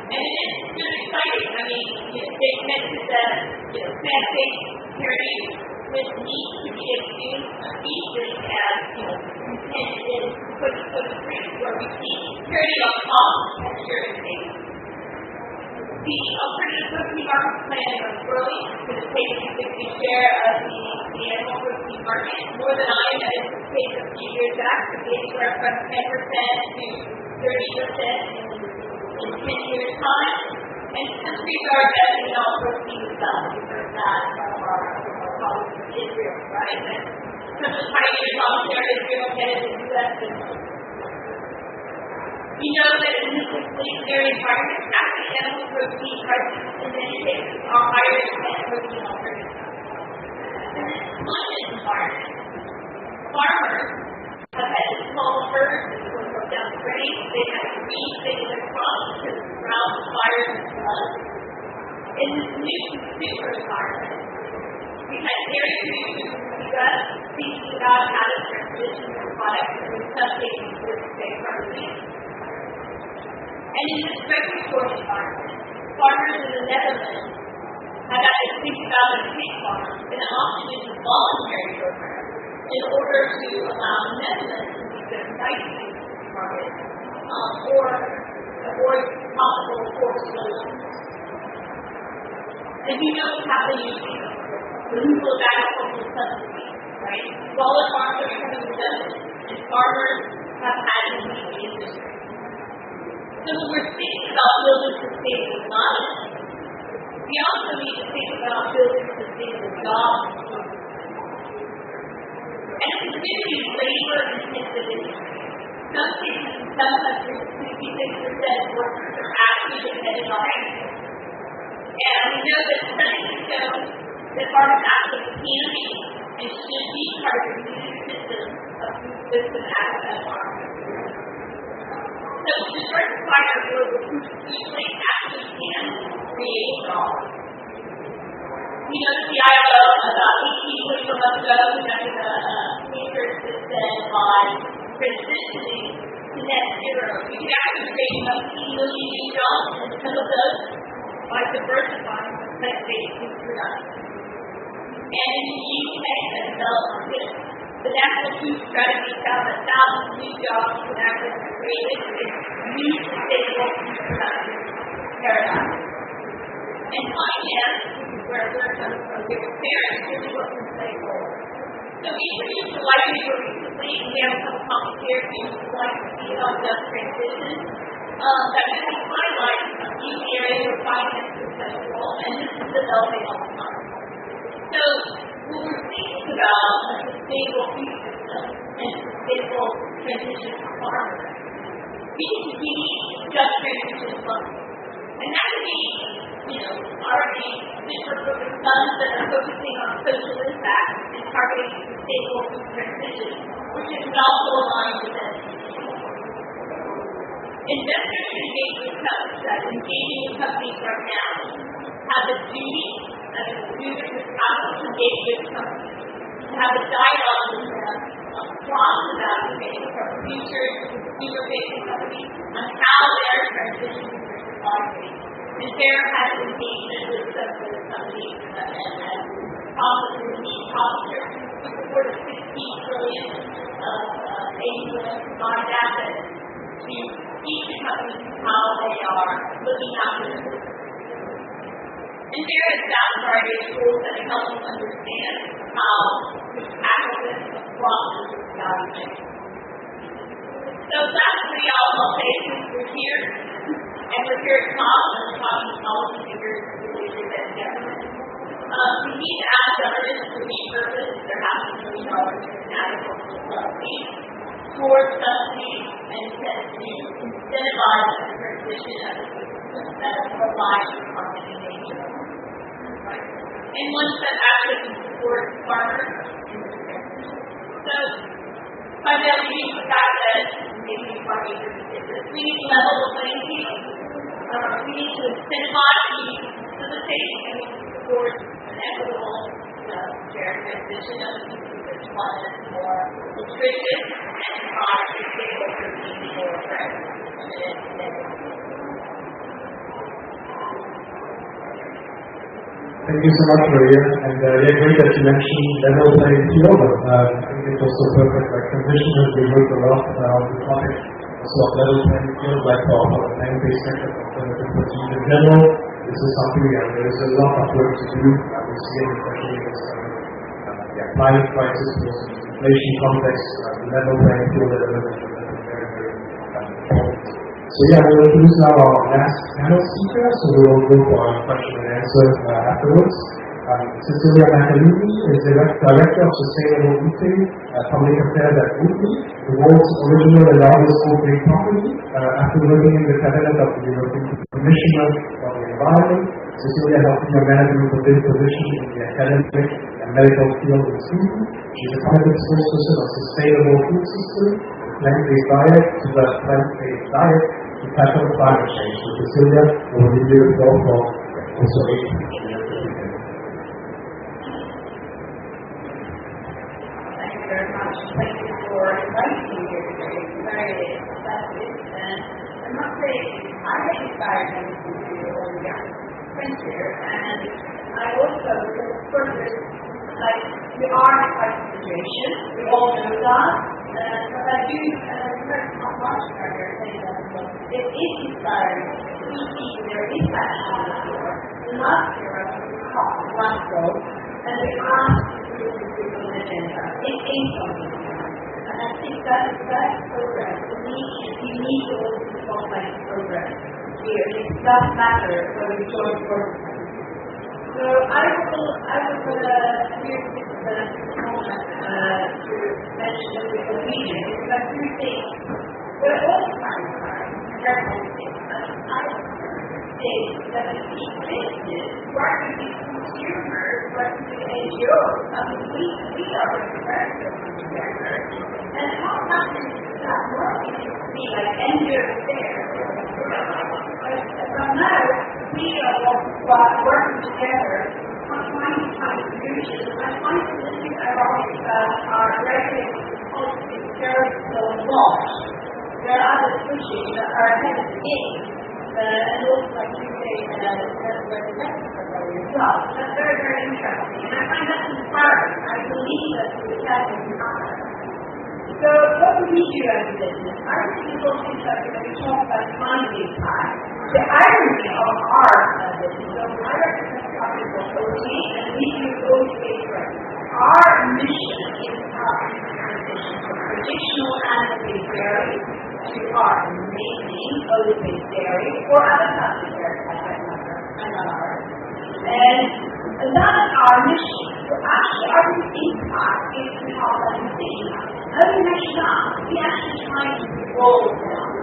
And it's really exciting. I mean, they mentioned that plant-based parity with meat to be a featuring as intended in 2023, where we see parity on cost and purity. The alternative protein market plan is growing to the take a significant share of the animal protein market, more than I had anticipated a few years back, to be anywhere from 10% to 30% in 10 years' time. And countries are investing in all protein itself. We heard that from our colleagues in Israel, right? And some of the pioneers out there, Israel headed the U.S. business. We know that in this inflationary environment, actually animal protein prices in many cases are higher than plant protein alternatives. In this climate environment, farmers have had to call birds to go down the grain. They have to rethink their crops because of drought, fires, and floods. In this new consumer environment, we've had dairy producers in the U.S. thinking about how to transition their products and in some cases with safe farming. And in this regulatory environment, farmers in the Netherlands have had to think about a pig farm and option into voluntary program in order to allow the Netherlands to be their nitrogen market or avoid possible forced solutions. And you know what's happening in the removal of agricultural subsidies, right? Smaller farms are becoming redundant, and farmers have had to leave the industry. So when we're thinking about building sustainable economies, we also need to think about building sustainable jobs. And it's a very labor-intensive industry. Some cases in some countries, 66% of workers are actually dependent on agriculture. And we know that studies have shown that farmers actually can be and should be part of the new system of food system access farmers. So to diversify our global food chain actually can create jobs. We know that the ILO about 18 months ago conducted a research that said by transitioning to net zero, we can actually create about 15 million new jobs, and some of those by diversifying plant-based food production. And in the UK and developed markets, the National Food Strategy found that thousands of new jobs would actually be created in new sustainable food production paradigms. And finance, which is where we're coming from, Perez really wasn't a play role. So we introduced the white paper recently, and we have a couple copies here if you would like to see it on just transition. That really highlights a few areas where finance is playing a role, and this is developing all the time. So when we're thinking about a sustainable food system and sustainable transition for farmers, we need just transition funds. And that would be, already different funds that are focusing on social impact and targeting sustainable food transition, which is also aligned with that. Investors should engage with companies that engaging with companies right now have a duty as a student with capital to engage with companies, to have a dialogue with them across the value chain from producers to consumer-facing companies on how they're transitioning their supply chain. And FAIRR has engagement with some of those companies and possibly need officers to support a $16 trillion AUM combined assets to teach the companies how they are looking after their business. And there is that variety of tools that help us understand how to tackle this across the value chain. So lastly, I'll say since we're here, and we're here at top, and we're talking policy figures and leaders and government, we need to ask governments to repurpose their $500 million in agricultural policy towards subsidies and incentivize the transition of the system that relies on carbon and nature. And one that actually can support farmers in this transition. So, primarily, the fact that maybe farming is we need to level the playing field. We need to incentivize, we need to facilitate, and we need to support an equitable, fair transition of the system that's one that's more nutritious and stable for people for everyone. Thank you so much, Maria. And great that you mentioned level playing field. I think it's also perfect. Like transition has been worked a lot on the topic also of level playing field, like for the land-based sector, alternative protein in general. This is something there is a lot of work to do. We see it especially in this climate crisis, also in the inflation context, the level playing field that is very, very important. So we will introduce now our last panel speaker, so we will go for a question and answer afterwards. Cecilia McAleavey is Director of Sustainable Eating, Public Affairs at Oatly, the world's original and largest oat-based company. After working in the cabinet of the European Commissioner for the Environment, Cecilia held senior management position in the academic and medical field in Sweden. She is a committed spokesperson of sustainable food system, plant-based diet to tackle climate change. So Cecilia will give you the floor for also 8 minutes. Thank you very much. Thank you for inviting me here today. It's very exciting, and I must say I have inspired me to do all the young friends here, and I also further like we are in quite a situation. We all know that. But I do, and I've heard how much earlier saying that it is inspiring to see there is action in the floor. Last year I was top one goal, and we asked to do the people agenda. It is something. And I think that is that progress. We need to also spotlight progress here. It does matter when we join forces. So I will use this moment to mention the opinion, because I do think we're all trying and very positive. I say that the key business, working with consumers, working with NGOs, I mean, we are working together. And how happens that working to be like NGOs there? But now, we are working together on trying to find solutions. I'm trying to listen to our regulated policies very so long. There are other pushing that are ahead of the game, and also like you say, that's where the lessons are going as well. That's very, very interesting. And I find that inspiring. I believe that we can happen. So what do we do as a business? I think it's also interesting when we talk about climate impact. The irony of our business, so I represent a company called Oatly, and we do oat-based bread. Our mission is to help transition from traditional animal-based dairy to our amazing oat-based dairy or other types of dairy like ours. And that is our mission. So actually our impact is to help us think. As we mentioned now, we actually try to roll down.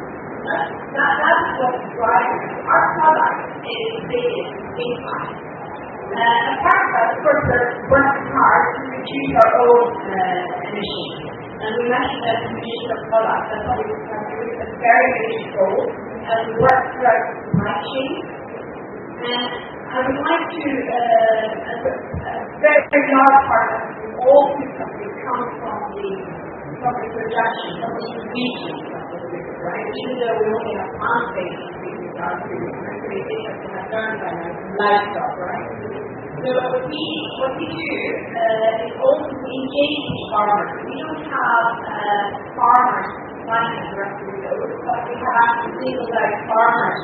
That's what's driving us. Our product is biggest impact. Apart from that, of course, we're working hard to reduce our own emissions. And we mentioned that we reduce our product. That's what we're doing. It's a very big goal. And we work throughout the supply chain. And I would like to, a very large part of all food companies comes from the production, from the ingredients of the food, right? Even though we only have plant-based ingredients in our food, it's pretty interesting. I've learned by now, livestock, right? So what we do is also engage with farmers. We don't have farmers planting directly with those, but we have actually single out farmers,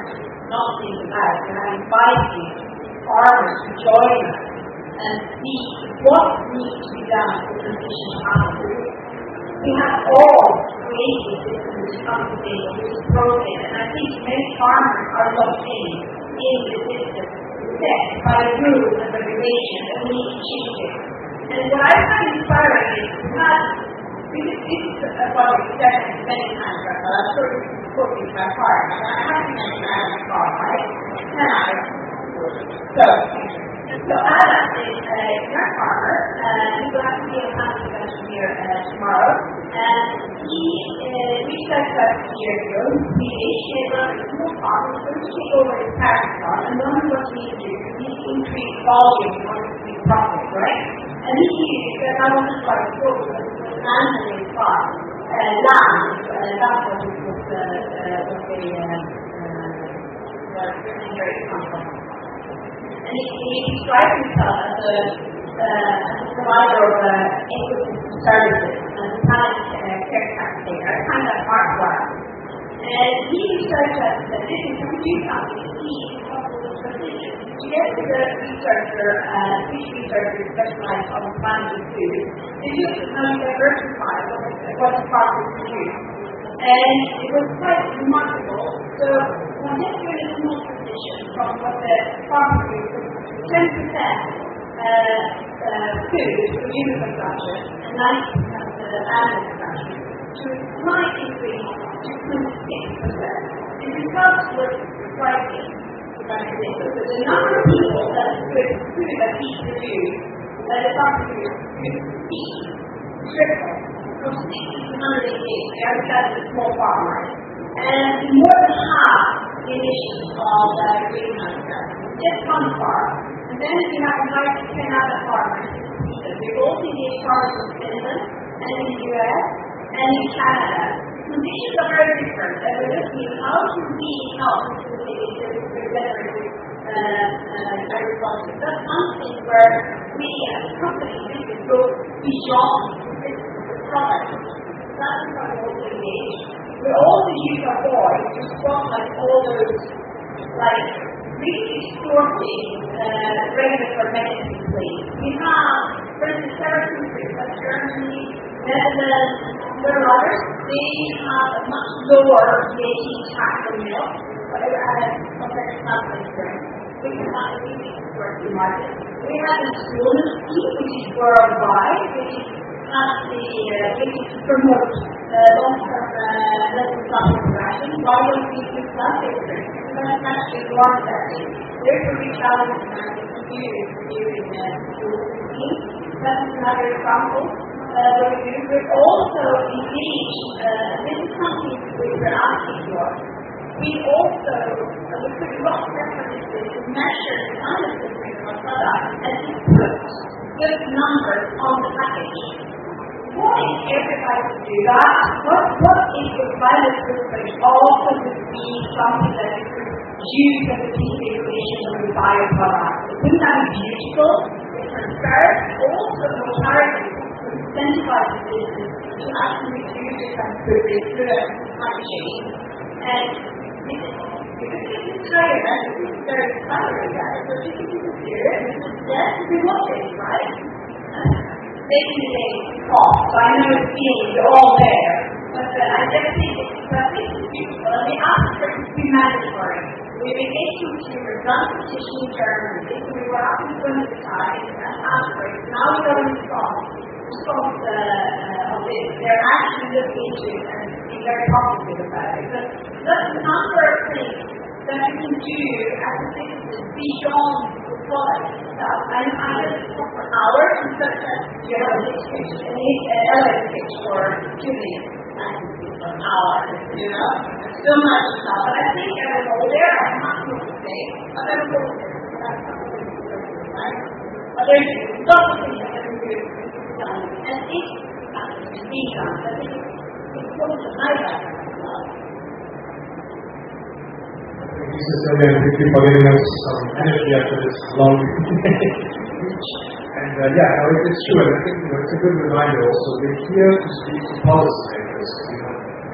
not single out, we're having 5 teams farmers to join us and see what needs to be done to transition afterwards. We have all created systems to come to data, which is ProVeg, and I think many farmers are locked in the system set by rules and regulations, and we need to change it. And what I find inspiring is not, this is about acceptance many times, but I'm sure this is working my heart. I have to mention I have a car, right? And I. So Adam is a young farmer, he will have to be a planting session here tomorrow, and he reached out to us a year ago. He had a small farm, he was going to take over his parents' farm, and one of what he needed to do is he needed to increase volume in order to make profit, right? And he needed that I want to try to grow an animal farm, land, that's what it was very complex. And he described himself as a provider of ecosystem services and a talent caretaker, a kind of artwork. And he researched that this is can we do something to see possible transition. Together with a researcher, fish researcher specialized on planting food, they looked at how to diversify what the farmers can do. And it was quite remarkable. So when this really small transition from what the farmers do, 10% food for human consumption and 90% for the animal consumption, to a slight increase to 26%. And the results were striking. So the number of people that food that eat the food that the farmers could eat tripled. From 60 to 188, they are just a small farmer, and more than half the emissions of greenhouse gases. Just one farm. And then we have invited 10 other farmers to see them. We've also engaged farmers in Finland and in the US and in Canada. The conditions are very different, and we're looking at how to really help facilitate regenerative agriculture. That's one thing where we as a company need to go beyond product. That's what we're also engaged. We also use our voice to spotlight all those, really distorting regulatory mechanisms in place. We have, for instance, several countries like Germany, Netherlands, there are others. They have a much lower VAT tax on milk, compared to plant-based drinks. We cannot really export the market. We have a Sweden scheme, which is worldwide, which is to promote long-term medical progression. Why don't we do plant-based drinks? That's actually one setting. There's a big challenge in our community in schools and teams. That's another example. We're also engaged, this is something we're asking for. We also, we put a lot of effort into this to measure the kind of footprint of our product and to put good numbers on the package. What is everybody to do that? What is the climate footprint also to be something that you could use as a piece of information when you buy a product? Wouldn't that be beautiful? It's transparent, also the alternative to incentivize the business to actually reduce the climate footprint through the packaging. And this is higher, and this is very inspiring, guys. So this is here, and this is yes, we want it, right? Day-to-day costs. I know it's feeling you're all there, but I just think this is beautiful, and we ask for it to be mandatory. We've engaged consumers, done a petition in Germany, so we were asking for them to decide and ask for it. Now we got a response of this. They're actually looking into it and being very positive about it. But that's a number of things that you can do as a citizen beyond the product itself. I just talk for hours and such as you have an elevator pitch for 2 minutes. I can speak for an hour, so much stuff. But I think I will go there. I have much more to say, but I will go there. Right? But there's lots of things that I can do. And if to be done, I think it's important to highlight that as well. Thank you, Cecilia, and thank you for giving us some energy after this long speech. And it's true, and I think it's a good reminder also. We're here to speak to policymakers.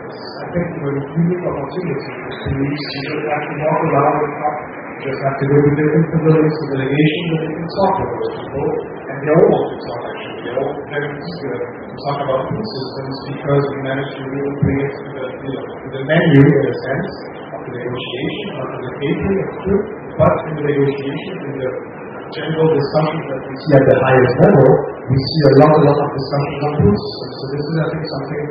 I think the unique opportunity is to reach, you don't have to walk around and talk. You just have to go to different pavilions and delegations and you can talk to those people. And they all want to talk actually. They're all very eager to talk about food systems because we managed to really bring it to the menu in a sense of the negotiation, not in the catering of food, but in the negotiation, in the general discussions that we see at the highest level, we see a lot of discussions on food systems. So this is, I think, something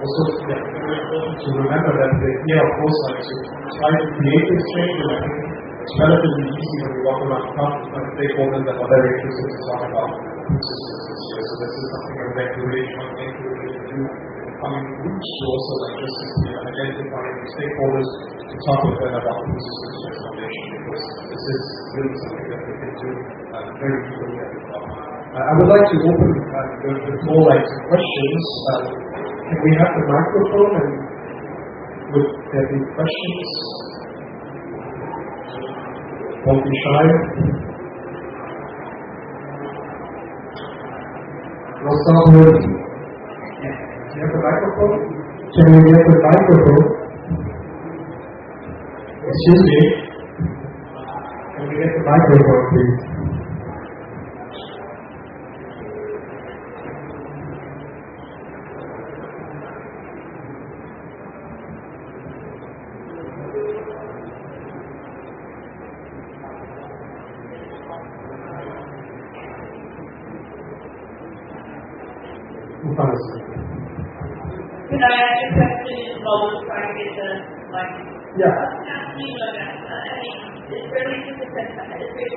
also very important to remember that the idea, of course, like to try to create this change, and I think it's relatively easy when we walk around the country to find stakeholders that are very interested to talk about food systems this year. So this is something I would like to really do in the coming weeks to also like just identify stakeholders to talk with them about food systems transformation, because this is really something that we can do very easily as well. I would like to open the floor to questions. Can we have the microphone, and would there be questions? Don't be shy. We'll start with, do you have the microphone? Can we get the microphone? Excuse me. Can we get the microphone, please? Can I ask a question while we're trying to get the mic? Yeah. It's really just a fantastic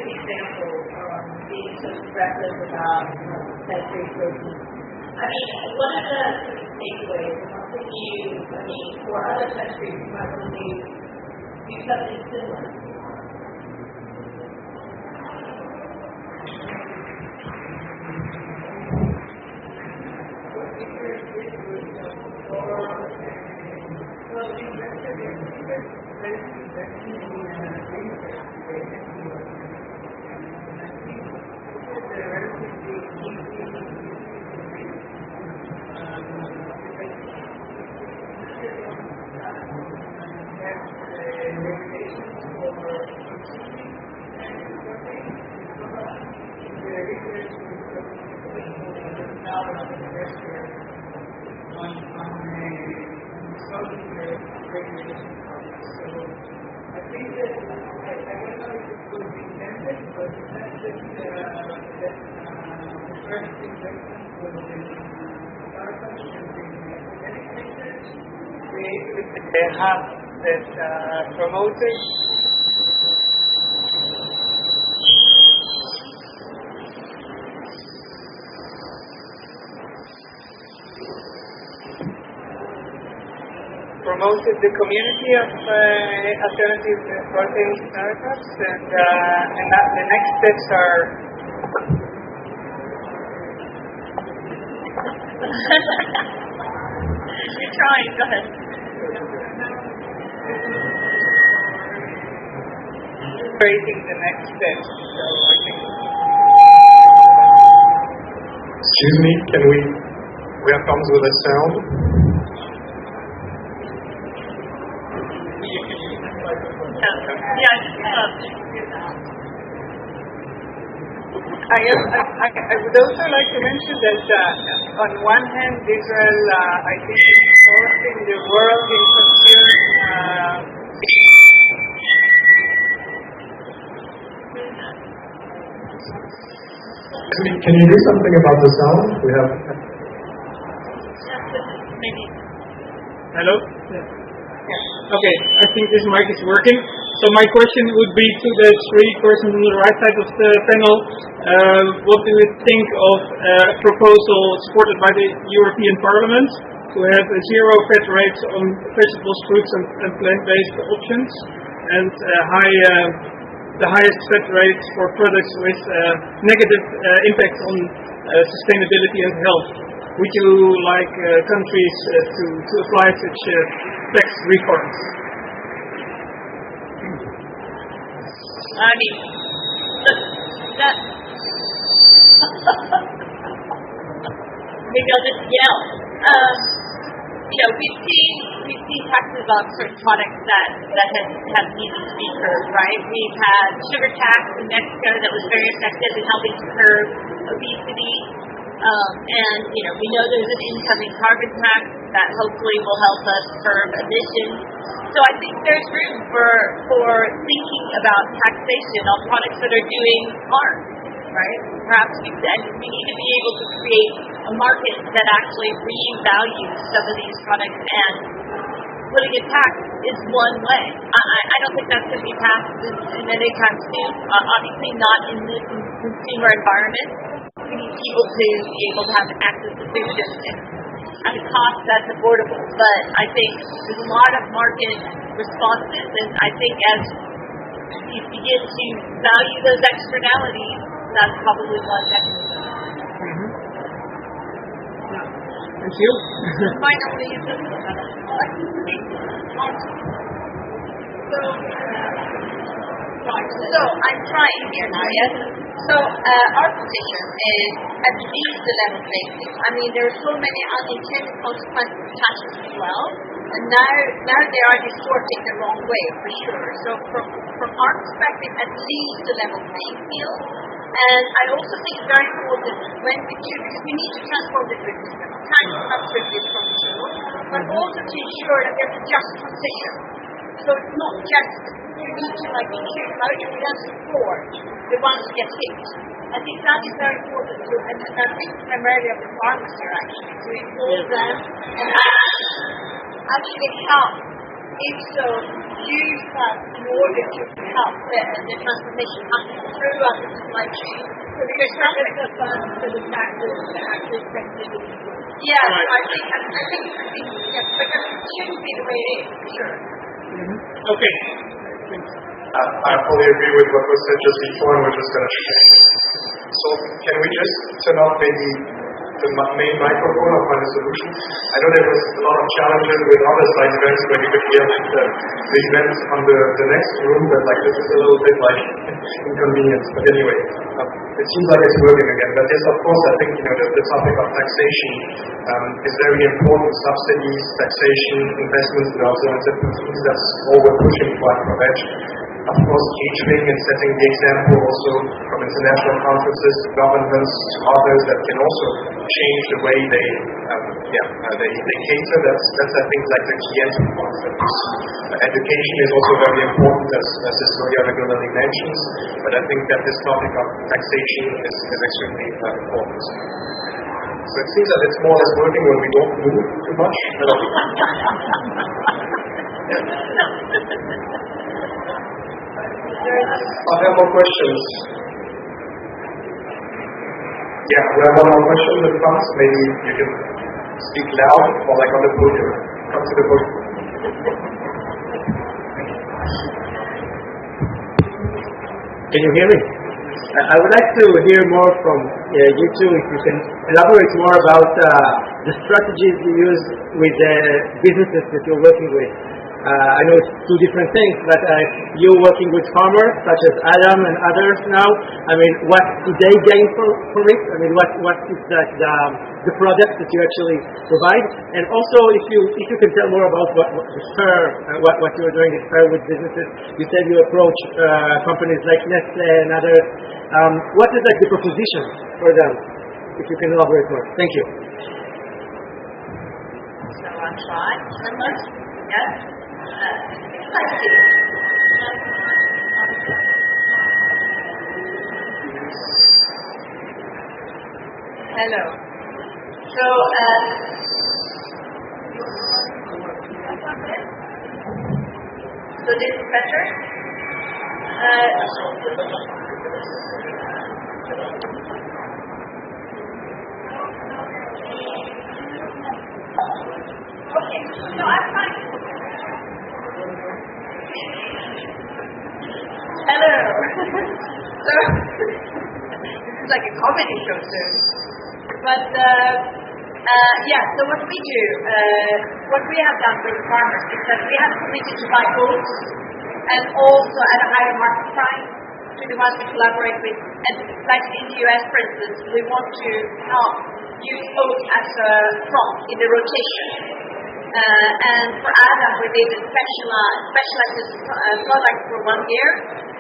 example of being so expressive about sensory protein. I mean, one of the takeaways, and I'll think for other countries, you might want to do something similar. They have that promoted the community of alternative protein startups, and the next steps are You're trying, go ahead. creating the next steps. So I think. Excuse me, we have problems with the sound? I would also like to mention that on one hand, Israel, I think, is fourth in the world in consume. Can you do something about the sound? We have. Maybe. Hello? Yeah. Okay, I think this mic is working. So my question would be to the three persons on the right side of the panel. What do you think of a proposal supported by the European Parliament to have a zero fat rates on vegetables, fruits and plant-based options, and the highest fat rates for products with negative impact on sustainability and health? Would you like countries to apply such tax reforms? I mean, that. Maybe I'll just yell. we've seen taxes on certain products that have needed to be curbed, right? We've had sugar tax in Mexico that was very effective in helping to curb obesity. And, we know there's an incoming carbon tax that hopefully will help us curb emissions. So I think there's room for thinking about taxation on products that are doing harm, right? Perhaps we need to be able to create a market that actually revalues some of these products, and putting a tax is one way. I don't think that's going to be passed in any time soon. Obviously not in the consumer environment. We need people to be able to have access to food and at a cost that's affordable. But I think there's a lot of market responses, and I think as you begin to value those externalities, that's probably one mechanism. Thank you. Might only use this. So I'm trying here now, yes? So our position is at least the level playing field. I mean, there are so many unintended consequences attached as well, and now they are distorting the wrong way for sure. So from our perspective, at least the level playing field. And I also think it's very important when we do, because we need to transform the food system. Tax is absolutely essential, but also to ensure that there's a just transition. So it's not just you need to include motor and support the ones who get hit. I think that is very important to, and I think primarily of the farmers here actually, to involve them and actually help. If so, use that in order to help the transformation happen throughout the supply chain. So because traffic of funds for the taxes to actually strengthen the people. Yeah, I think yes, because it shouldn't be the way it is, for sure. Okay. I fully agree with what was said just before, and we're just going to change. So can we just turn off maybe the main microphone or find a solution? I know there was a lot of challenges with other side events where you could hear the events on the next room, but this is a little bit inconvenience. But anyway, it seems like it's working again. But yes, of course, I think the topic of taxation is very important. Subsidies, taxation, investments in alternative proteins, that's all we're pushing for at ProVeg. Of course, catering and setting the example also from international conferences to governments to others that can also change the way they cater. That's I think the key entry point that we see. Education is also very important, as Historia regularly mentions, but I think that this topic of taxation is extremely important. So it seems that it's more or less working when we don't move too much. Are there more questions? Yeah, we have one more question that comes. Maybe you can speak loud or on the podium. Come to the podium. Can you hear me? I would like to hear more from you two, if you can elaborate more about the strategies you use with the businesses that you're working with. I know it's two different things, but you're working with farmers such as Adam and others now. I mean, what do they gain from it? I mean, what is the product that you actually provide? And also, if you can tell more about what you're doing at FAIRR with businesses. You said you approach companies like Nestle and others. What is the proposition for them? If you can elaborate more. Thank you. So I'll try. Yes. Thank you. Hello. So, this is better? Okay, so I'm fine. Hello. So this is like a comedy show soon. But so what we do, what we have done with farmers is that we have committed to buy oats and also at a higher market price to the ones we collaborate with. And like in the US, for instance, we want to help use oats as a crop in the rotation. And for Adam, we did a specialized product for 1 year.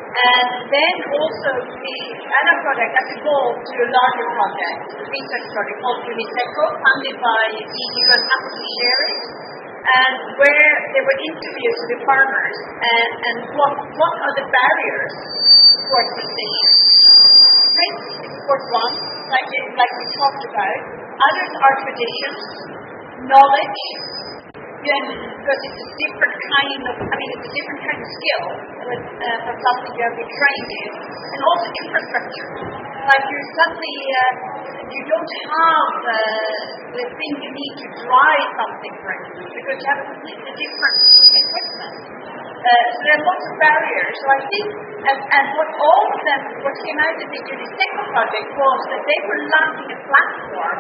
And then also the Adam project has evolved to a larger project, a research project called Uniseco, funded by EU and happy to share it. And where there were interviews with the farmers and what are the barriers for precision. Risk is of course one, like we talked about. Others are traditions, knowledge, because it's a different kind of, it's a different kind of skill for something you have been trained in, and also infrastructure. Like you suddenly, you don't have the thing you need to drive something, for instance, because you have completely different equipment. So there are lots of barriers. So I think, and what came out of the Uniseco project was that they were lacking a platform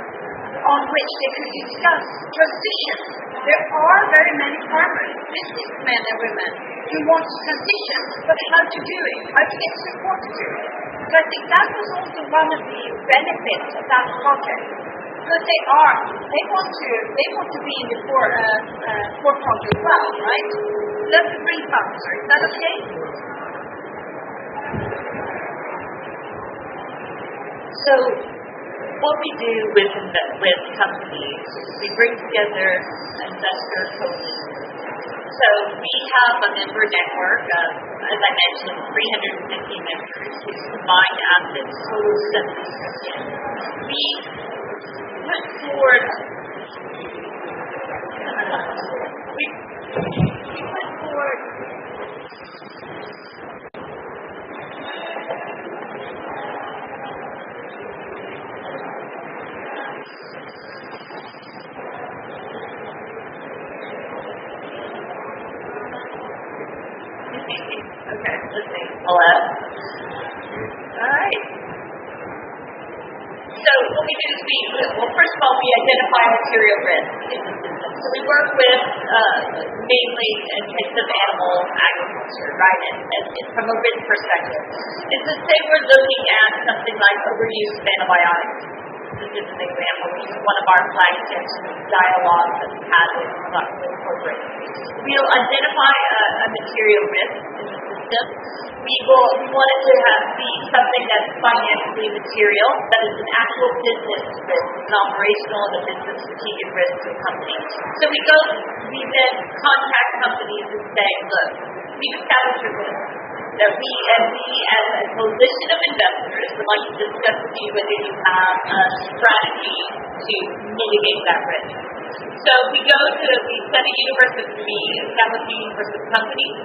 on which they could discuss transition. There are very many farmers, businessmen and women, who want to transition, but how to do it, how to get support to do it. So I think that was also one of the benefits of that project. Because they want to be in the forefront as well, right? That's a brief answer. Is that okay? So what we do with companies, we bring together investor coalitions. So we have a member network of, as I mentioned, 350 members whose combined assets total $70 billion. We put forward okay, let's see. Hello? Alright. So what we do is first of all, we identify material risk in the system. So we work with mainly intensive animal agriculture, right? And from a risk perspective. And so say we're looking at something like overuse of antibiotics. This is an example, which is one of our flagship dialogues that we had with corporate. We'll identify a material risk in the system. We wanted to be something that's financially material, that is an actual business risk, an operational and a business strategic risk to the company. So we then contact companies and say, look, we've established a risk that we as a coalition of investors would like to discuss with you whether you have a strategy to mitigate that risk. So we set a universe of establish a universe of companies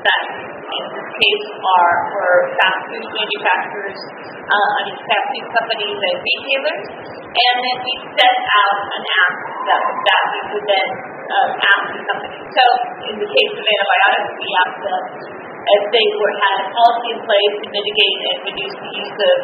that in this case were fast food manufacturers, fast food companies and retailers, and then we set out an app that we would then ask the company. So in the case of antibiotics, we asked them if they had a policy in place to mitigate and reduce the use of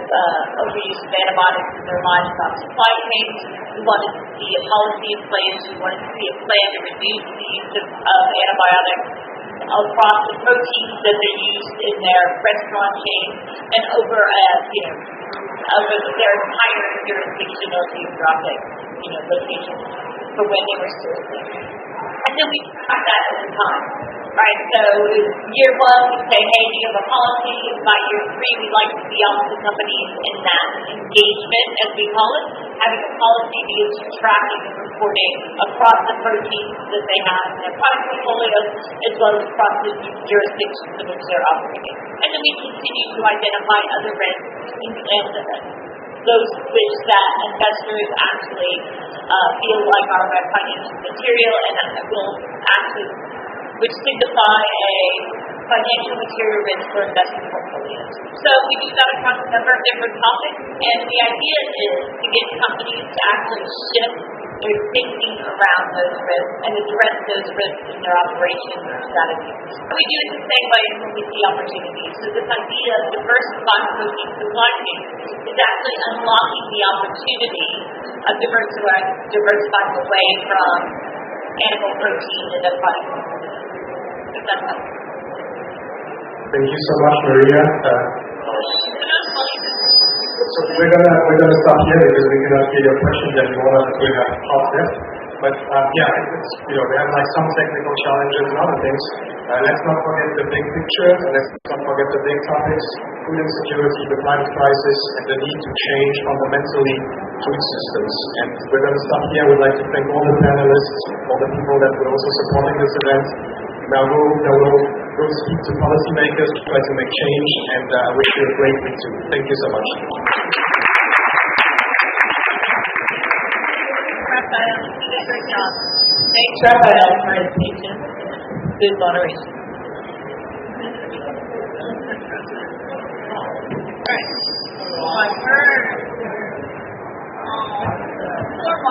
overuse of antibiotics in their livestock supply chain. We wanted to see a policy in place. We wanted to see a plan to reduce the use of antibiotics across the proteins that they used in their restaurant chain and over their entire jurisdiction or geographic location for when they were stored there. And then we track that over time. Right, so year one, we say, hey, do you have a policy? By year three, we'd like to see all of the companies in that engagement, as we call it, having a policy because you're tracking and reporting across the proteins that they have in their product portfolios, as well as across the jurisdictions in which they're operating. And then we continue to identify other risks and those which that investors actually feel like are financial material and that will actually which signify a financial material risk for investment portfolios. So we do that across a number of different topics, and the idea is to get companies to actually shift their thinking around those risks and address those risks in their operations or strategies. And we do it the same way when we see opportunities. So this idea of diversifying protein supply chain is actually unlocking the opportunity of diversifying away from animal protein and the product portfolio. Thank you so much, Maria. So we're gonna stop here because we cannot hear your questions anymore as we have half left. But yeah, they have like some technical challenges and other things. Let's not forget the big picture, and let's not forget the big topics: food insecurity, the climate crisis, and the need to change fundamentally food systems. And we're going to stop here. I would like to thank all the panelists, all the people that were also supporting this event. Now we'll go speak to policymakers, try to make change, and I wish you a great week too. Thank you so much. Great job. Thanks, Raphael, for his patience. Good moderation.